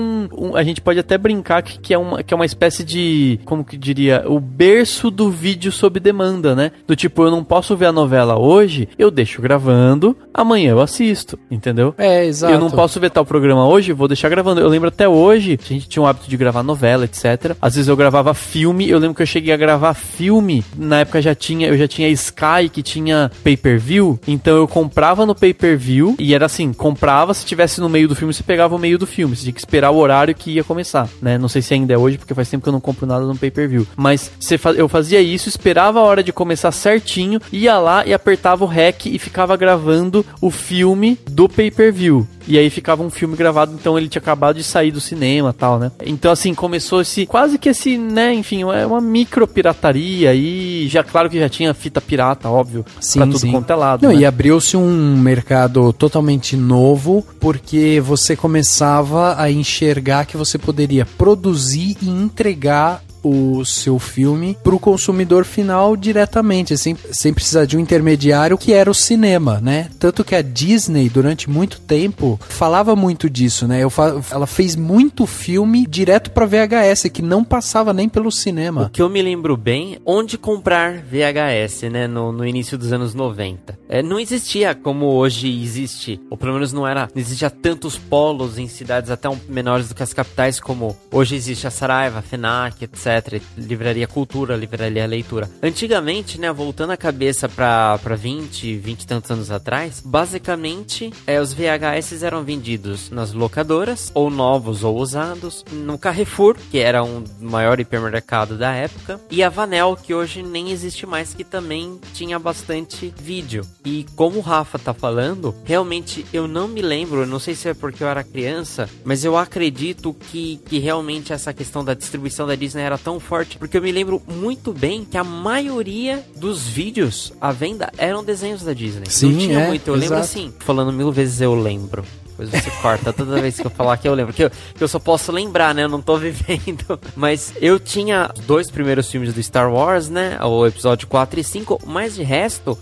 a gente pode até brincar que é uma espécie de, como que diria, o berço do vídeo sob demanda, né? Do tipo, eu não posso ver a novela hoje, eu deixo gravando, amanhã eu assisto, entendeu? Exato. Eu não posso ver tal programa hoje, vou deixar gravando. Eu lembro até hoje, a gente tinha o hábito de gravar novela, etc. Às vezes eu gravava filme, eu lembro que eu cheguei a gravar filme, na época eu já tinha Sky, que tinha pay-per-view, então eu comprava no pay-per-view, e era assim, comprava, se tivesse no meio do filme, você pegava o meio do filme, você tinha que esperar o horário que ia começar, né? Não sei se ainda é hoje, porque faz tempo que eu não compro nada no pay-per-view, mas eu fazia isso, esperava a hora de começar certinho, ia lá e apertava o REC e ficava gravando o filme do pay-per-view. E aí ficava um filme gravado, então ele tinha acabado de sair do cinema e tal, né? Então assim, começou quase que esse, né, enfim, é uma micro pirataria e já, claro que já tinha fita pirata, óbvio, sim, pra tudo quanto é lado. Não, né? E abriu-se um mercado totalmente novo, porque você começava a enxergar que você poderia produzir e entregar o seu filme para o consumidor final diretamente, sem precisar de um intermediário, que era o cinema, né? Tanto que a Disney, durante muito tempo, falava muito disso, né? Ela fez muito filme direto para VHS, que não passava nem pelo cinema. O que eu me lembro bem, onde comprar VHS, né? No início dos anos 90. Não existia como hoje existe, ou pelo menos não existia tantos polos em cidades até menores do que as capitais, como hoje existe a Saraiva, a FENAC, etc. Livraria Cultura, Livraria Leitura. Antigamente, né, voltando a cabeça pra 20 e tantos anos atrás, basicamente, os VHS eram vendidos nas locadoras, ou novos ou usados, no Carrefour, que era o maior hipermercado da época, e a Vanel, que hoje nem existe mais, que também tinha bastante vídeo. E como o Rafa tá falando, realmente eu não me lembro, eu não sei se é porque eu era criança, mas eu acredito que realmente essa questão da distribuição da Disney era tão forte, porque eu me lembro muito bem que a maioria dos vídeos à venda eram desenhos da Disney. Sim, não tinha muito, eu lembro exato. Assim, falando 1000 vezes eu lembro. Depois você corta toda vez que eu falar que eu lembro. Que eu só posso lembrar, né? Eu não tô vivendo. Mas eu tinha os 2 primeiros filmes do Star Wars, né? O episódio 4 e 5. Mas de resto,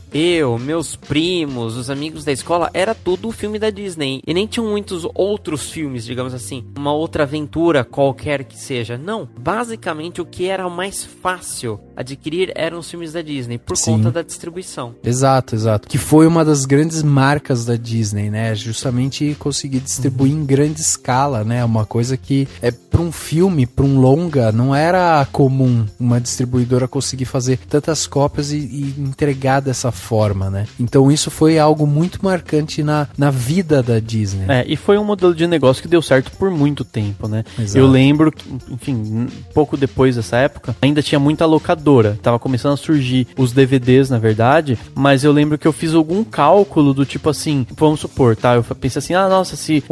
meus primos, os amigos da escola, era tudo o filme da Disney. E nem tinham muitos outros filmes, digamos assim. Uma outra aventura qualquer que seja. Não. Basicamente, o que era mais fácil adquirir eram os filmes da Disney, por Sim. conta da distribuição. Exato. Que foi uma das grandes marcas da Disney, né? Justamente conseguir distribuir em grande escala, né? Uma coisa que para um filme, para um longa, não era comum uma distribuidora conseguir fazer tantas cópias e entregar dessa forma, né? Então isso foi algo muito marcante na vida da Disney. E foi um modelo de negócio que deu certo por muito tempo, né? Exato. Eu lembro que, enfim, pouco depois dessa época, ainda tinha muita locadora. Tava começando a surgir os DVDs, na verdade, mas eu lembro que eu fiz algum cálculo do tipo assim, vamos supor, tá? Eu pensei assim, nossa, se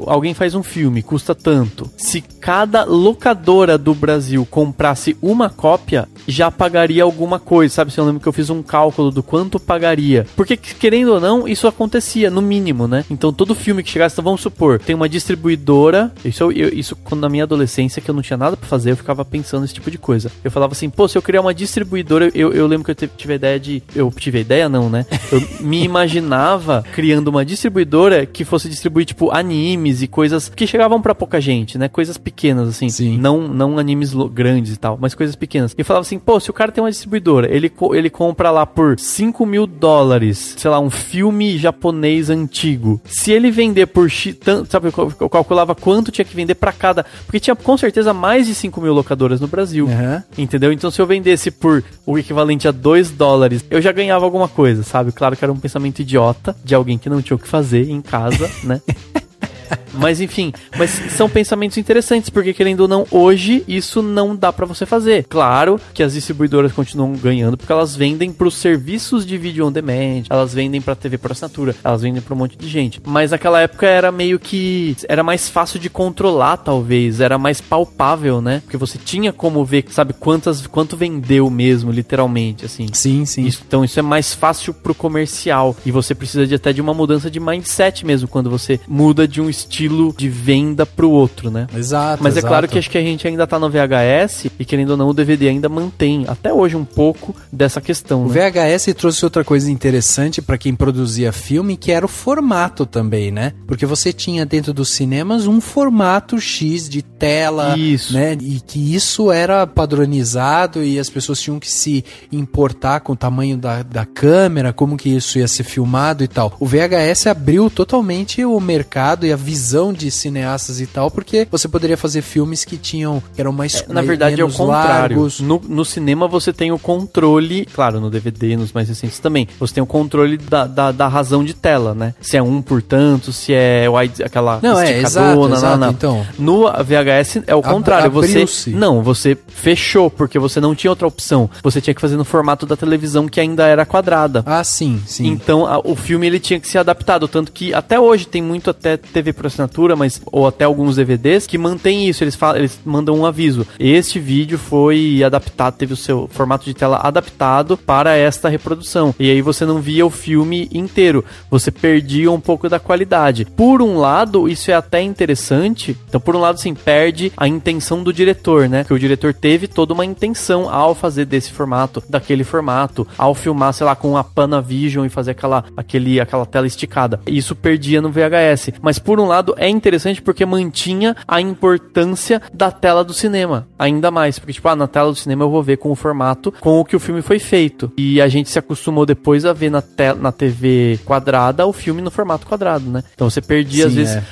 alguém faz um filme, custa tanto. Se cada locadora do Brasil comprasse uma cópia, já pagaria alguma coisa, sabe? Eu lembro que eu fiz um cálculo do quanto pagaria. Porque, querendo ou não, isso acontecia, no mínimo, né? Então, todo filme que chegasse, então, vamos supor, tem uma distribuidora, isso quando na minha adolescência, que eu não tinha nada pra fazer, eu ficava pensando nesse tipo de coisa. Eu falava assim, se eu criar uma distribuidora, eu lembro que eu tive a ideia eu tive a ideia não, né? Eu me imaginava criando uma distribuidora que fosse distribuir, tipo, animes e coisas que chegavam pra pouca gente, né? Coisas pequenas, assim. Sim. Não animes grandes e tal, mas coisas pequenas. E eu falava assim, se o cara tem uma distribuidora, ele compra lá por $5.000, sei lá, um filme japonês antigo. Se ele vender por X, sabe, eu calculava quanto tinha que vender pra cada, porque tinha com certeza mais de 5.000 locadoras no Brasil. Uhum. Entendeu? Então, se eu vendesse por o equivalente a $2, eu já ganhava alguma coisa, sabe? Claro que era um pensamento idiota de alguém que não tinha o que fazer em casa, né? Mas enfim, são pensamentos interessantes, porque querendo ou não, hoje isso não dá pra você fazer. Claro que as distribuidoras continuam ganhando, porque elas vendem pros serviços de vídeo on demand, elas vendem pra TV por assinatura, elas vendem pra um monte de gente. Mas naquela época era meio que, era mais fácil de controlar, talvez, era mais palpável, né? Porque você tinha como ver, sabe, quanto vendeu mesmo, literalmente, assim. Sim. Então isso é mais fácil pro comercial, e você precisa até de uma mudança de mindset mesmo, quando você muda de um estilo de venda pro outro, né? Exato. Mas é claro que acho que a gente ainda tá no VHS e, querendo ou não, o DVD ainda mantém até hoje um pouco dessa questão, O né? VHS trouxe outra coisa interessante pra quem produzia filme, que era o formato também, né? Porque você tinha dentro dos cinemas um formato X de tela, Isso. né? E que isso era padronizado e as pessoas tinham que se importar com o tamanho da câmera, como que isso ia ser filmado e tal. O VHS abriu totalmente o mercado e a visão de cineastas e tal, porque você poderia fazer filmes que eram mais Na verdade é o menos contrário. largos. No cinema você tem o controle, claro, no DVD, nos mais recentes também, você tem o controle da razão de tela, né? Se é 1 por tanto, se é wide, aquela esticadona, exato. Então, no VHS é o contrário. Você fechou, porque você não tinha outra opção. Você tinha que fazer no formato da televisão, que ainda era quadrada. sim. Então, o filme ele tinha que ser adaptado, tanto que até hoje tem muito até TV por assinatura, ou até alguns DVDs que mantém isso, eles mandam um aviso. Este vídeo foi adaptado, teve o seu formato de tela adaptado para esta reprodução. E aí você não via o filme inteiro, você perdia um pouco da qualidade. Por um lado, isso é até interessante. Então, por um lado, sim, perde a intenção do diretor, né? Porque o diretor teve toda uma intenção ao fazer desse formato, daquele formato, ao filmar, sei lá, com a Panavision e fazer aquela tela esticada. Isso perdia no VHS. Mas por um lado é interessante porque mantinha a importância da tela do cinema, ainda mais, porque tipo, na tela do cinema eu vou ver com o formato com o que o filme foi feito, e a gente se acostumou depois a ver na TV quadrada o filme no formato quadrado, né? Então você perdia,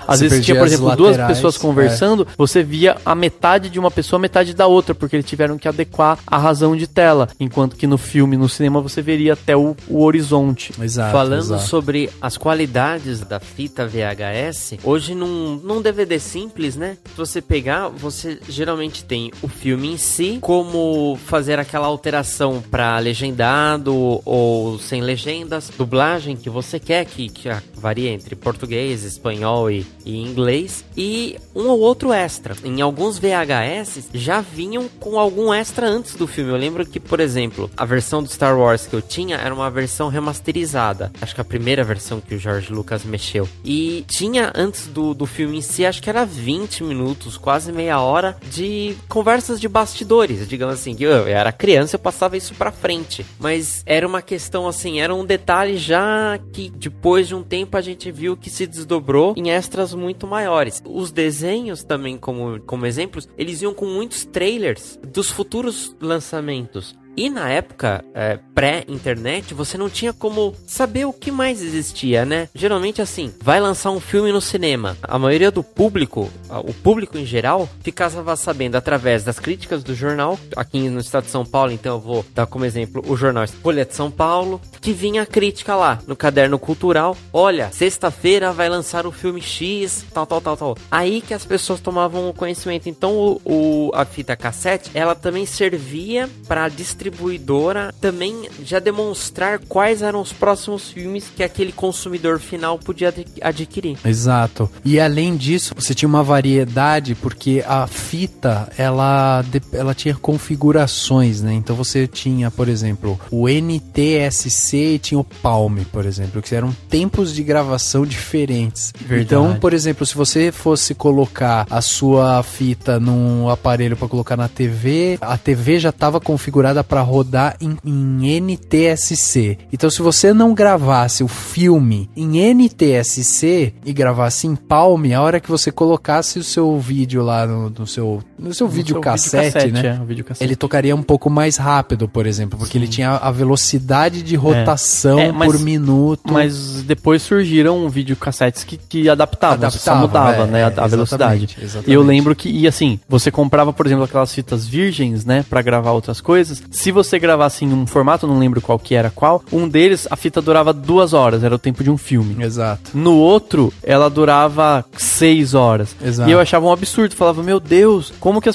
às vezes tinha, por exemplo, duas pessoas conversando, você via a metade de uma pessoa, a metade da outra, porque eles tiveram que adequar a razão de tela, enquanto que no filme, no cinema, você veria até o horizonte. Exato. Falando sobre as qualidades da fita VHS, hoje num DVD simples, né? Se você pegar, você geralmente tem o filme em si, como fazer aquela alteração para legendado ou sem legendas, dublagem que você quer, que varia entre português, espanhol e inglês, e um ou outro extra. Em alguns VHS já vinham com algum extra antes do filme. Eu lembro que, por exemplo, a versão do Star Wars que eu tinha era uma versão remasterizada. Acho que a primeira versão que o George Lucas mexeu. E tinha, antes do filme em si, acho que era 20 minutos, quase meia hora, de conversas de bastidores, digamos assim. Eu era criança, eu passava isso pra frente. Mas era uma questão assim, era um detalhe já que depois de um tempo a gente viu que se desdobrou em extras muito maiores. Os desenhos também, como exemplos, eles iam com muitos trailers dos futuros lançamentos. E na época, pré-internet, você não tinha como saber o que mais existia, né? Geralmente assim, vai lançar um filme no cinema. A maioria do público, o público em geral, ficava sabendo através das críticas do jornal. Aqui no estado de São Paulo, então eu vou dar como exemplo o jornal Folha de São Paulo, que vinha a crítica lá no caderno cultural. Olha, sexta-feira vai lançar o filme X, tal. Aí que as pessoas tomavam o conhecimento. Então a fita cassete, ela também servia para a distribuidora também já demonstrar quais eram os próximos filmes que aquele consumidor final podia adquirir. Exato. E além disso, você tinha uma variedade, porque a fita, ela tinha configurações, né? Então você tinha, por exemplo, o NTSC e tinha o Palm, por exemplo, que eram tempos de gravação diferentes. Verdade. Então, por exemplo, se você fosse colocar a sua fita num aparelho para colocar na TV, a TV já estava configurada para rodar em NTSC. Então, se você não gravasse o filme em NTSC e gravasse em Palm, a hora que você colocasse o seu vídeo lá no seu videocassete, né? O videocassete. Ele tocaria um pouco mais rápido, por exemplo, porque ele tinha a velocidade de rotação por minuto. Mas depois surgiram videocassetes que adaptavam, só mudava, né, a velocidade. Exatamente. E eu lembro que, e assim, você comprava, por exemplo, aquelas fitas virgens, né, pra gravar outras coisas. Se você gravasse em um formato, não lembro qual que era qual, um deles, a fita durava 2 horas, era o tempo de um filme. Exato. No outro, ela durava 6 horas. Exato. E eu achava um absurdo, falava, meu Deus,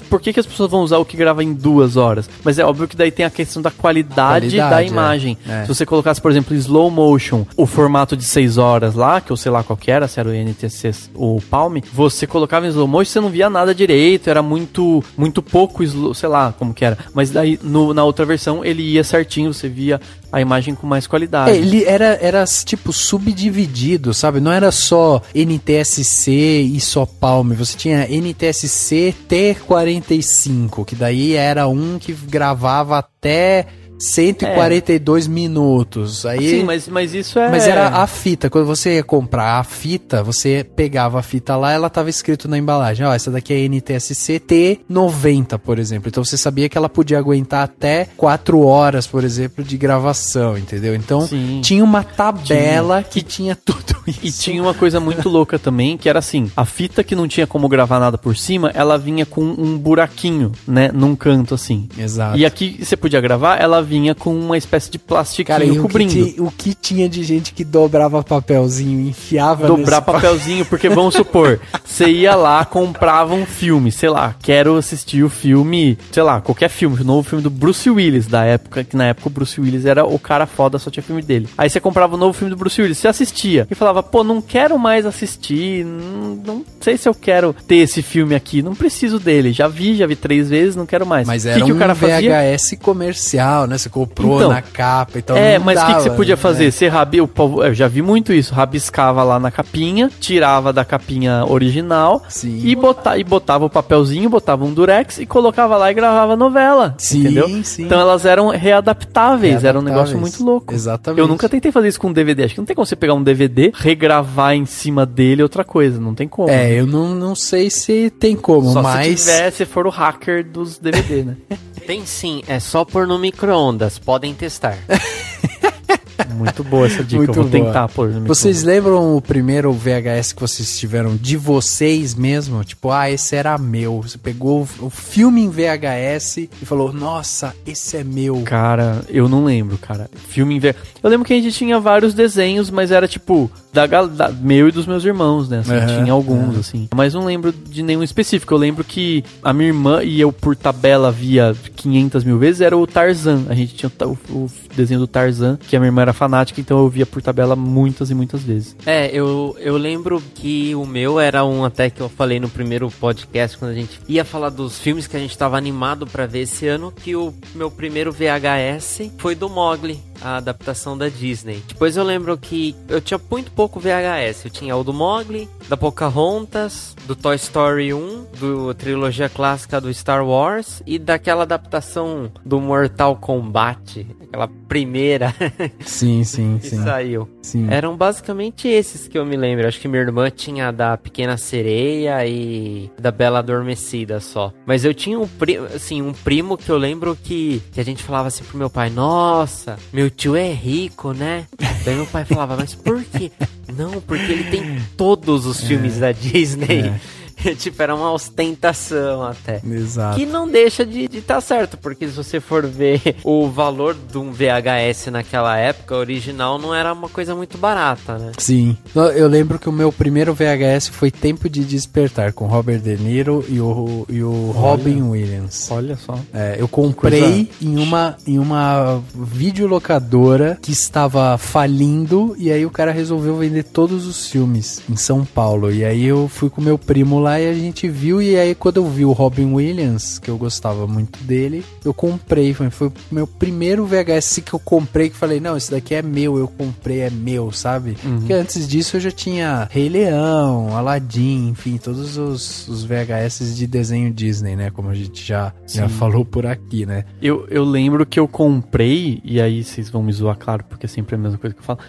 por que as pessoas vão usar o que grava em 2 horas? Mas é óbvio que daí tem a questão da qualidade da imagem. Se você colocasse, por exemplo, slow motion, o formato de 6 horas lá, que eu sei lá qual que era, se era o NTSC, o Palm, você colocava em slow motion, você não via nada direito, era muito pouco slow, sei lá como que era. Mas daí, na outra versão, ele ia certinho, você via a imagem com mais qualidade. Ele era tipo subdividido, sabe? Não era só NTSC e só Palm. Você tinha NTSC T45, que daí era um que gravava até 142 minutos. Aí, sim, mas isso é... Mas era a fita. Quando você ia comprar a fita, você pegava a fita lá, ela tava escrito na embalagem. Ó, essa daqui é NTSC T90, por exemplo. Então você sabia que ela podia aguentar até 4 horas, por exemplo, de gravação, entendeu? Então tinha uma tabela que tinha tudo isso. E tinha uma coisa muito louca também, que era assim, a fita que não tinha como gravar nada por cima, ela vinha com um buraquinho, né, num canto assim. Exato. E aqui você podia gravar, ela vinha com uma espécie de plastiquinho cobrindo. O que tinha de gente que dobrava papelzinho, enfiava dobrar papelzinho, porque vamos supor, você ia lá, comprava um filme, sei lá, quero assistir o filme, sei lá, qualquer filme, o novo filme do Bruce Willis da época, que na época o Bruce Willis era o cara foda, só tinha filme dele. Aí você comprava o novo filme do Bruce Willis, você assistia e falava, pô, não quero mais assistir, não sei se eu quero ter esse filme aqui, não preciso dele, já vi 3 vezes, não quero mais. Mas era que o cara VHS comercial, né? Você comprou então, na capa e tal. Mas o que você podia fazer? Você eu já vi muito isso, rabiscava lá na capinha, tirava da capinha original e botava o papelzinho, botava um durex e colocava lá e gravava a novela, entendeu? Sim. Então elas eram readaptáveis, era um negócio muito louco. Exatamente. Eu nunca tentei fazer isso com DVD, acho que não tem como você pegar um DVD, regravar em cima dele outra coisa, não tem como. Eu não sei se tem como, só mas... se tiver, se for o hacker dos DVD, né? Tem sim, é só pôr no micro-ondas, podem testar. Muito boa essa dica, muito eu vou boa. tentar pôr no micro-ondas. Vocês lembram o primeiro VHS que vocês tiveram de vocês mesmo? Tipo, esse era meu. Você pegou o filme em VHS e falou, nossa, esse é meu. Cara, eu não lembro, cara. Filme em VHS. Eu lembro que a gente tinha vários desenhos, mas era tipo, meu e dos meus irmãos, né? Assim, tinha alguns, assim. Mas não lembro de nenhum específico. Eu lembro que a minha irmã e eu, por tabela, via 500 mil vezes, era o Tarzan. A gente tinha o desenho do Tarzan, que a minha irmã era fanática, então eu via por tabela muitas e muitas vezes. Eu lembro que o meu era um, até que eu falei no primeiro podcast, quando a gente ia falar dos filmes que a gente tava animado pra ver esse ano, que o meu primeiro VHS foi do Mowgli, a adaptação da Disney. Depois eu lembro que eu tinha muito pouco VHS, eu tinha o do Mowgli, da Pocahontas, do Toy Story 1, do trilogia clássica do Star Wars e daquela adaptação do Mortal Kombat, aquela primeira sim. que saiu. Sim. Eram basicamente esses que eu me lembro. Acho que minha irmã tinha da Pequena Sereia e da Bela Adormecida só. Mas eu tinha um primo que eu lembro que a gente falava assim pro meu pai: nossa, meu tio é rico, né? Daí meu pai falava: mas por quê? Não, porque ele tem todos os filmes da Disney. Tipo, era uma ostentação até. Exato. Que não deixa de estar certo, porque se você for ver o valor de um VHS naquela época, original, não era uma coisa muito barata, né? Sim. Eu lembro que o meu primeiro VHS foi Tempo de Despertar, com Robert De Niro e o Robin Williams. Olha só. Eu comprei em uma videolocadora que estava falindo, e aí o cara resolveu vender todos os filmes em São Paulo. E aí eu fui com meu primo lá e a gente viu, e aí quando eu vi o Robin Williams, que eu gostava muito dele, eu comprei. Foi o meu primeiro VHS que eu comprei, que falei, não, esse daqui é meu, eu comprei, é meu, sabe? Porque antes disso eu já tinha Rei Leão, Aladdin, enfim, todos os VHS de desenho Disney, né? Como a gente já falou por aqui, né? Eu lembro que eu comprei, e aí vocês vão me zoar, claro, porque é sempre a mesma coisa que eu falo.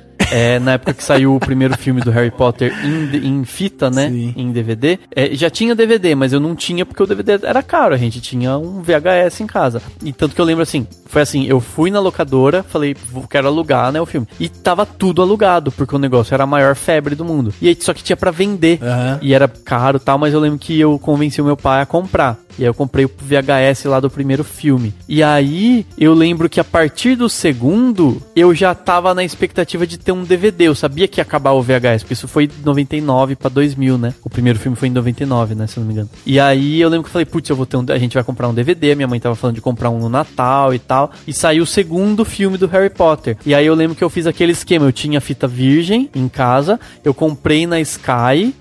Na época que saiu o primeiro filme do Harry Potter em fita, né? Sim. Em DVD. Já tinha DVD, mas eu não tinha porque o DVD era caro. A gente tinha um VHS em casa. E tanto que eu lembro assim, foi assim, eu fui na locadora, falei, quero alugar, né, o filme. E tava tudo alugado, porque o negócio era a maior febre do mundo. E aí só que tinha pra vender. E era caro e tal, mas eu lembro que eu convenci o meu pai a comprar. E aí eu comprei o VHS lá do primeiro filme. E aí eu lembro que a partir do segundo, eu já tava na expectativa de ter um DVD. Eu sabia que ia acabar o VHS, porque isso foi de 99 pra 2000, né? O primeiro filme foi em 99, né? Se eu não me engano. E aí eu lembro que eu falei, putz, a gente vai comprar um DVD. Minha mãe tava falando de comprar um no Natal e tal. E saiu o segundo filme do Harry Potter. E aí eu lembro que eu fiz aquele esquema. Eu tinha fita virgem em casa. Eu comprei na Sky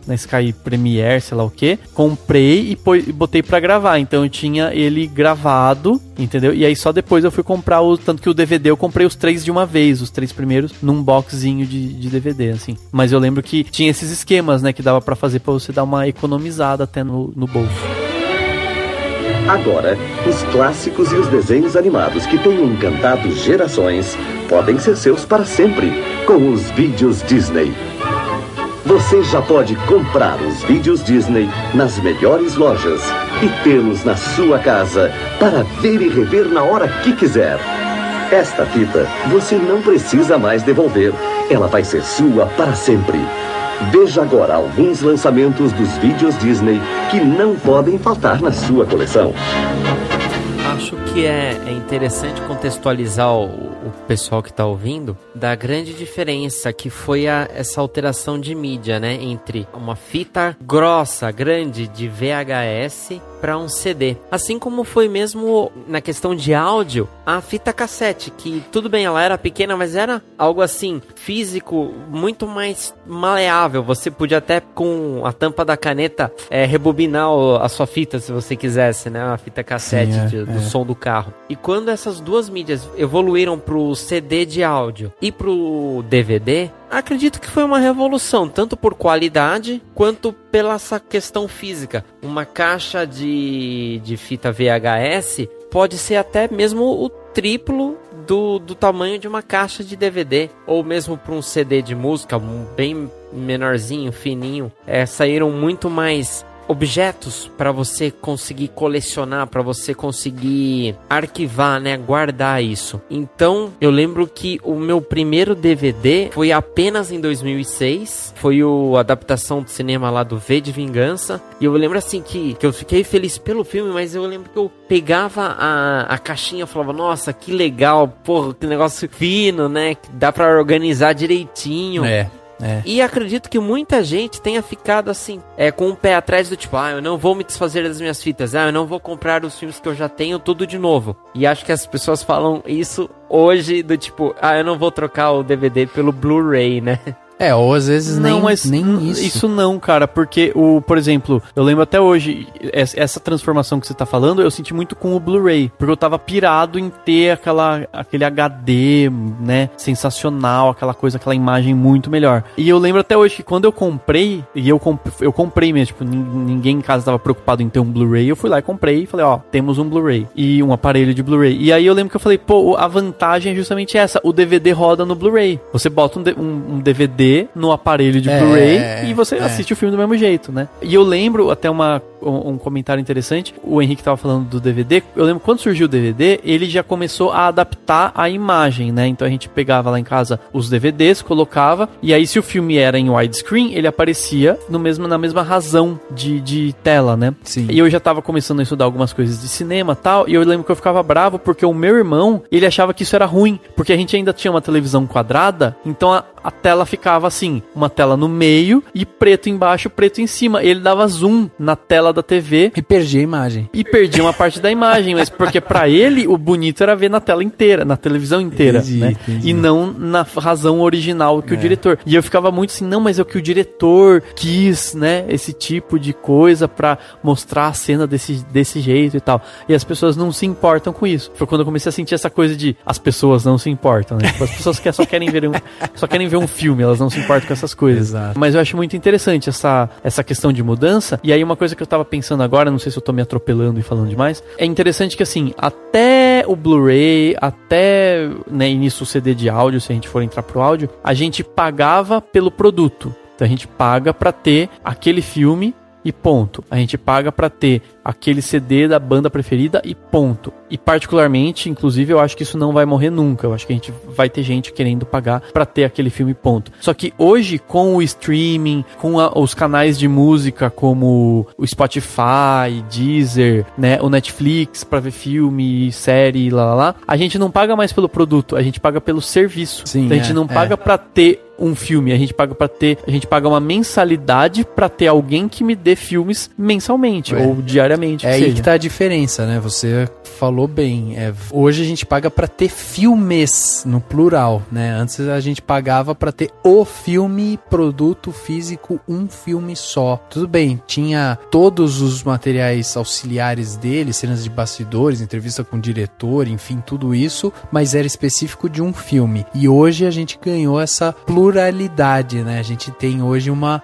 Premiere, sei lá o que. Comprei e botei pra gravar. Então eu tinha ele gravado, entendeu? E aí só depois eu fui comprar tanto que o DVD eu comprei os 3 de uma vez, os 3 primeiros, num boxzinho de DVD, assim. Mas eu lembro que tinha esses esquemas, né, que dava pra fazer pra você dar uma economizada até no bolso. Agora, os clássicos e os desenhos animados que têm encantado gerações podem ser seus para sempre, com os vídeos Disney. Você já pode comprar os vídeos Disney nas melhores lojas e tê-los na sua casa para ver e rever na hora que quiser. Esta fita você não precisa mais devolver, ela vai ser sua para sempre. Veja agora alguns lançamentos dos vídeos Disney que não podem faltar na sua coleção. Acho que é interessante contextualizar o pessoal que está ouvindo da grande diferença que foi essa alteração de mídia, né? Entre uma fita grossa, grande de VHS para um CD. Assim como foi mesmo na questão de áudio, a fita cassete, que tudo bem, ela era pequena, mas era algo assim, físico, muito mais maleável. Você podia até com a tampa da caneta rebobinar a sua fita, se você quisesse, né? A fita cassete do som do carro. E quando essas duas mídias evoluíram pro CD de áudio e pro DVD, acredito que foi uma revolução, tanto por qualidade quanto pela essa questão física. Uma caixa de fita VHS pode ser até mesmo o triplo do tamanho de uma caixa de DVD, ou mesmo para um CD de música, bem menorzinho, fininho. Saíram muito mais objetos para você conseguir colecionar, para você conseguir arquivar, né, guardar isso. Então, eu lembro que o meu primeiro DVD foi apenas em 2006, foi a adaptação do cinema lá do V de Vingança, e eu lembro assim que eu fiquei feliz pelo filme, mas eu lembro que eu pegava a caixinha e falava, nossa, que legal, porra, que negócio fino, né, que dá para organizar direitinho. E acredito que muita gente tenha ficado assim, com o pé atrás do tipo, eu não vou me desfazer das minhas fitas, eu não vou comprar os filmes que eu já tenho tudo de novo. E acho que as pessoas falam isso hoje do tipo, eu não vou trocar o DVD pelo Blu-ray, né? Ou às vezes Não, nem, mas nem isso. Isso não, cara, porque, por exemplo, eu lembro até hoje, essa transformação que você tá falando, eu senti muito com o Blu-ray, porque eu tava pirado em ter aquele HD, né, sensacional, aquela coisa, aquela imagem muito melhor. E eu lembro até hoje que quando eu comprei, e eu comprei mesmo, tipo, ninguém em casa tava preocupado em ter um Blu-ray, eu fui lá e comprei e falei, temos um Blu-ray e um aparelho de Blu-ray. E aí eu lembro que eu falei, a vantagem é justamente essa, o DVD roda no Blu-ray. Você bota um DVD no aparelho de Blu-ray e você assiste o filme do mesmo jeito, né? E eu lembro até um comentário interessante, o Henrique tava falando do DVD, eu lembro quando surgiu o DVD, ele já começou a adaptar a imagem, né? Então a gente pegava lá em casa os DVDs, colocava, e aí se o filme era em widescreen, ele aparecia na mesma razão de tela, né? Sim. E eu já tava começando a estudar algumas coisas de cinema e tal, e eu lembro que eu ficava bravo porque o meu irmão, ele achava que isso era ruim, porque a gente ainda tinha uma televisão quadrada, então a tela ficava assim, uma tela no meio e preto embaixo, preto em cima. Ele dava zoom na tela da TV. E perdia a imagem. E perdia uma parte da imagem, mas porque pra ele o bonito era ver na tela inteira, na televisão inteira, né? Entendi. E não na razão original que o diretor. E eu ficava muito assim, não, mas é o que o diretor quis, né? Esse tipo de coisa pra mostrar a cena desse jeito e tal. E as pessoas não se importam com isso. Foi quando eu comecei a sentir essa coisa de as pessoas não se importam, né? Tipo, as pessoas só querem ver um filme, elas não se importam com essas coisas. Exato. Mas eu acho muito interessante essa questão de mudança. E aí uma coisa que eu tava pensando agora, não sei se eu tô me atropelando e falando demais, é interessante que assim, até o Blu-ray, até, né, início o CD de áudio, se a gente for entrar pro áudio, a gente pagava pelo produto. Então a gente paga pra ter aquele filme e ponto. A gente paga pra ter aquele CD da banda preferida e ponto. E particularmente, inclusive, eu acho que isso não vai morrer nunca. Eu acho que a gente vai ter gente querendo pagar pra ter aquele filme ponto. Só que hoje, com o streaming, com os canais de música como o Spotify, Deezer, né, o Netflix pra ver filme, série, a gente não paga mais pelo produto, a gente paga pelo serviço. Sim, então a gente não paga pra ter um filme, a gente paga uma mensalidade pra ter alguém que me dê filmes mensalmente ou diariamente. É aí que tá a diferença, né? Você falou bem. Hoje a gente paga pra ter filmes, no plural, né? Antes a gente pagava pra ter o filme, produto físico, um filme só. Tudo bem, tinha todos os materiais auxiliares dele, cenas de bastidores, entrevista com o diretor, enfim, tudo isso, mas era específico de um filme. E hoje a gente ganhou essa pluralidade, né? A gente tem hoje uma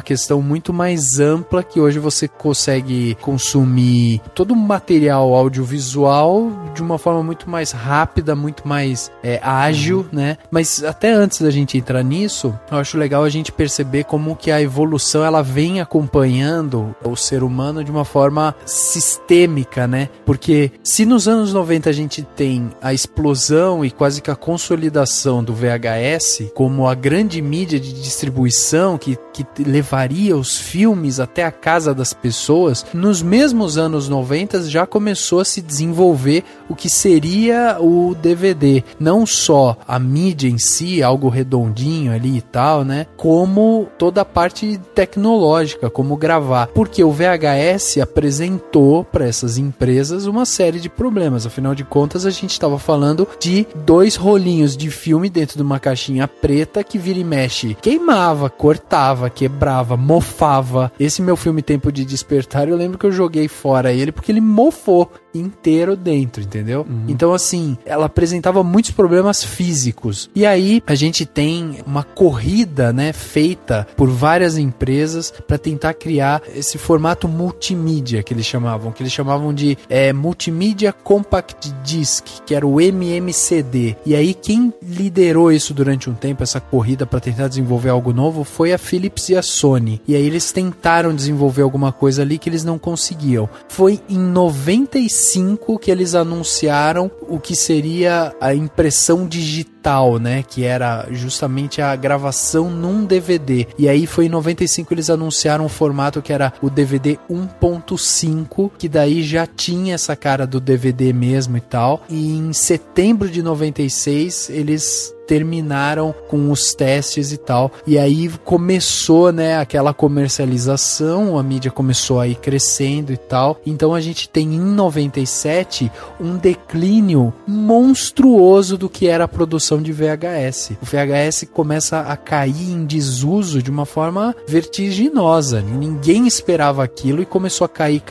questão muito mais ampla, que hoje você consegue consumir todo o material audiovisual de uma forma muito mais rápida, muito mais ágil, né? Mas até antes da gente entrar nisso, eu acho legal a gente perceber como que a evolução ela vem acompanhando o ser humano de uma forma sistêmica, né? Porque se nos anos 90 a gente tem a explosão e quase que a consolidação do VHS como a grande mídia de distribuição que levaria os filmes até a casa das pessoas, nos mesmos anos 90 já começou a se desenvolver o que seria o DVD. Não só a mídia em si, algo redondinho ali e tal, né? Como toda a parte tecnológica, como gravar. Porque o VHS apresentou para essas empresas uma série de problemas. Afinal de contas, a gente estava falando de 2 rolinhos de filme dentro de uma caixinha preta que vira e mexe, queimava, cortava, quebrava, mofava. Esse meu filme Tempo de Despertar, eu lembro que eu joguei fora ele porque ele mofou inteiro dentro, entendeu? Então assim, ela apresentava muitos problemas físicos. E aí a gente tem uma corrida, né, feita por várias empresas para tentar criar esse formato multimídia que eles chamavam de Multimedia Compact Disc, que era o MMCD. E aí quem liderou isso durante um tempo, essa corrida para tentar desenvolver algo novo, foi a Philips e a Sony. E aí eles tentaram desenvolver alguma coisa ali que eles não conseguiam. Foi em 95 que eles anunciaram o que seria a impressão digital, né? Que era justamente a gravação num DVD. E aí foi em 95 eles anunciaram um formato que era o DVD 1.5, que daí já tinha essa cara do DVD mesmo e tal. E em setembro de 96 eles terminaram com os testes e tal. E aí começou, né, aquela comercialização, a mídia começou a ir crescendo e tal. Então a gente tem em 97 um declínio monstruoso do que era a produção de VHS. O VHS começa a cair em desuso de uma forma vertiginosa. Ninguém esperava aquilo e começou a cair.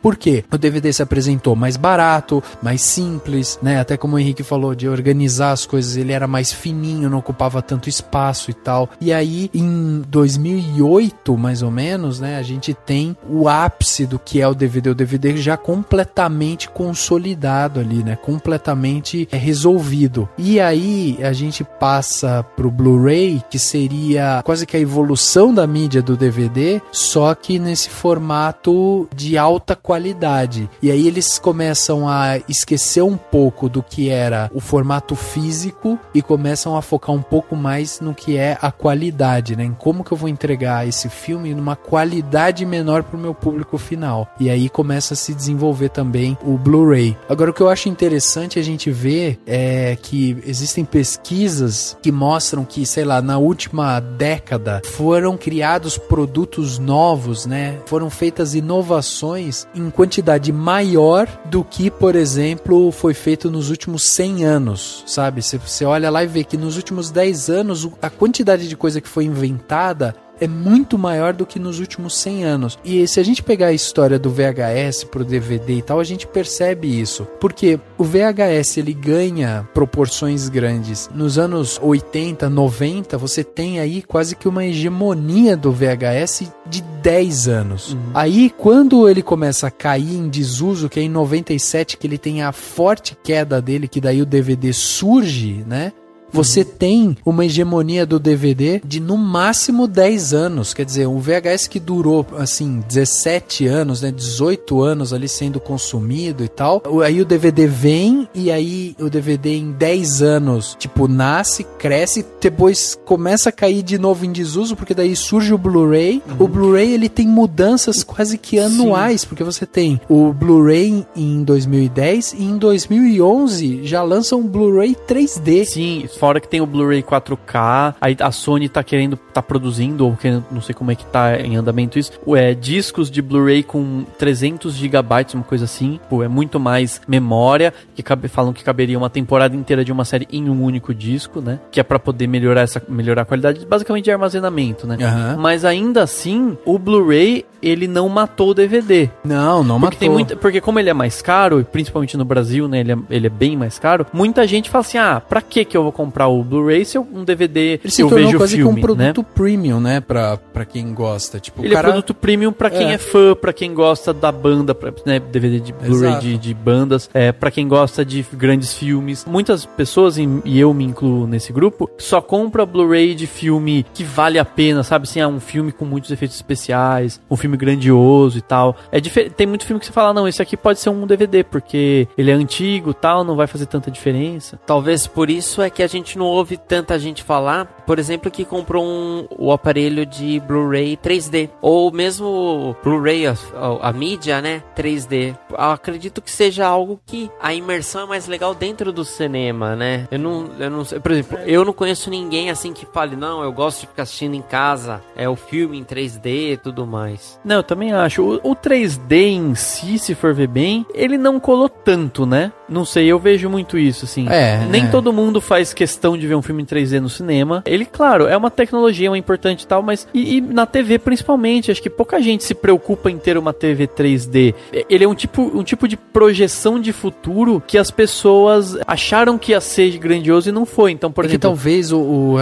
Por quê? O DVD se apresentou mais barato, mais simples, né? Até como o Henrique falou, de organizar as coisas, ele era mais fininho, não ocupava tanto espaço e tal. E aí, em 2008, mais ou menos, né? A gente tem o ápice do que é o DVD. O DVD já completamente consolidado ali, né? Completamente resolvido. E aí, a gente passa pro Blu-ray, que seria quase que a evolução da mídia do DVD, só que nesse formato de alta qualidade. E aí eles começam a esquecer um pouco do que era o formato físico e começam a focar um pouco mais no que é a qualidade, né? Em como que eu vou entregar esse filme numa qualidade menor pro meu público final. E aí começa a se desenvolver também o Blu-ray. Agora, o que eu acho interessante a gente ver é que existem pesquisas que mostram que, sei lá, na última década foram criados produtos novos, né? Foram feitas inovações em quantidade maior do que, por exemplo, foi feito nos últimos 100 anos, sabe? Você olha lá e vê que nos últimos 10 anos a quantidade de coisa que foi inventada é muito maior do que nos últimos 100 anos. E se a gente pegar a história do VHS pro DVD e tal, a gente percebe isso. Porque o VHS, ele ganha proporções grandes. Nos anos 80, 90, você tem aí quase que uma hegemonia do VHS de 10 anos. Aí, quando ele começa a cair em desuso, que é em 97 que ele tem a forte queda dele, que daí o DVD surge, né? Você tem uma hegemonia do DVD de no máximo 10 anos. Quer dizer, um VHS que durou, assim, 17 anos, né? 18 anos ali sendo consumido e tal. Aí o DVD vem e aí o DVD em 10 anos, tipo, nasce, cresce, depois começa a cair de novo em desuso, porque daí surge o Blu-ray. O Blu-ray, ele tem mudanças quase que anuais, porque você tem o Blu-ray em 2010 e em 2011 já lança um Blu-ray 3D. Sim, fora que tem o Blu-ray 4K, aí a Sony tá produzindo, ou querendo, não sei como é que tá em andamento isso, discos de Blu-ray com 300 GB, uma coisa assim, é muito mais memória, que falam que caberia uma temporada inteira de uma série em um único disco, né, que é pra poder melhorar a qualidade, basicamente de armazenamento, né, mas ainda assim, o Blu-ray, ele não matou o DVD. Não matou. Porque como ele é mais caro, e principalmente no Brasil, né, ele é bem mais caro, muita gente fala assim, pra que eu vou comprar o Blu-ray se um DVD ele se eu tornou vejo quase filme, que um produto né? premium, né, pra quem gosta. Tipo, ele é produto premium pra quem é fã, pra quem gosta da banda, né, DVD de Blu-ray de bandas, pra quem gosta de grandes filmes. Muitas pessoas, e eu me incluo nesse grupo, só compra Blu-ray de filme que vale a pena, sabe? Assim, um filme com muitos efeitos especiais, um filme grandioso e tal. Tem muito filme que você fala, não, esse aqui pode ser um DVD, porque ele é antigo e tal, não vai fazer tanta diferença. Talvez por isso é que a gente não ouve tanta gente falar, por exemplo, que comprou o aparelho de Blu-ray 3D, ou mesmo Blu-ray, a mídia, né, 3D. Eu acredito que seja algo que a imersão é mais legal dentro do cinema, né? Eu não sei, por exemplo, eu não conheço ninguém assim que fale, não, eu gosto de ficar assistindo em casa, o filme em 3D e tudo mais. Não, eu também acho. O 3D em si, se for ver bem, ele não colou tanto, né? Não sei, eu vejo muito isso, assim. Nem todo mundo faz questão de ver um filme em 3D no cinema. Ele, claro, é uma tecnologia, é importante e tal, mas... E na TV, principalmente, acho que pouca gente se preocupa em ter uma TV 3D. Ele é um tipo de projeção de futuro que as pessoas acharam que ia ser grandioso e não foi. Então, por exemplo... talvez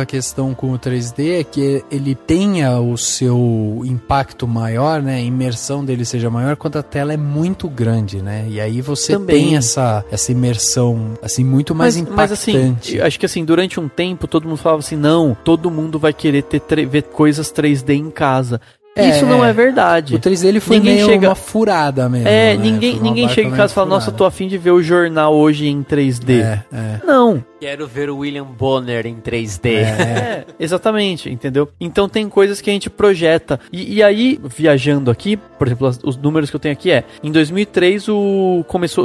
a questão com o 3D é que ele tenha o seu impacto maior, né? A imersão dele seja maior quando a tela é muito grande, né? E aí você tem essa imersão, assim, muito mais impactante. Mas assim, acho que assim, durante um tempo todo mundo falava assim, não, todo mundo vai querer ver coisas 3D em casa. Isso não é verdade. O 3D ele foi ninguém meio uma furada mesmo. É, né? ninguém chega em casa e fala, nossa, eu tô afim de ver o jornal hoje em 3D. Não. Quero ver o William Bonner em 3D. Exatamente, entendeu? Então tem coisas que a gente projeta. E aí, viajando aqui, por exemplo, os números que eu tenho aqui em 2003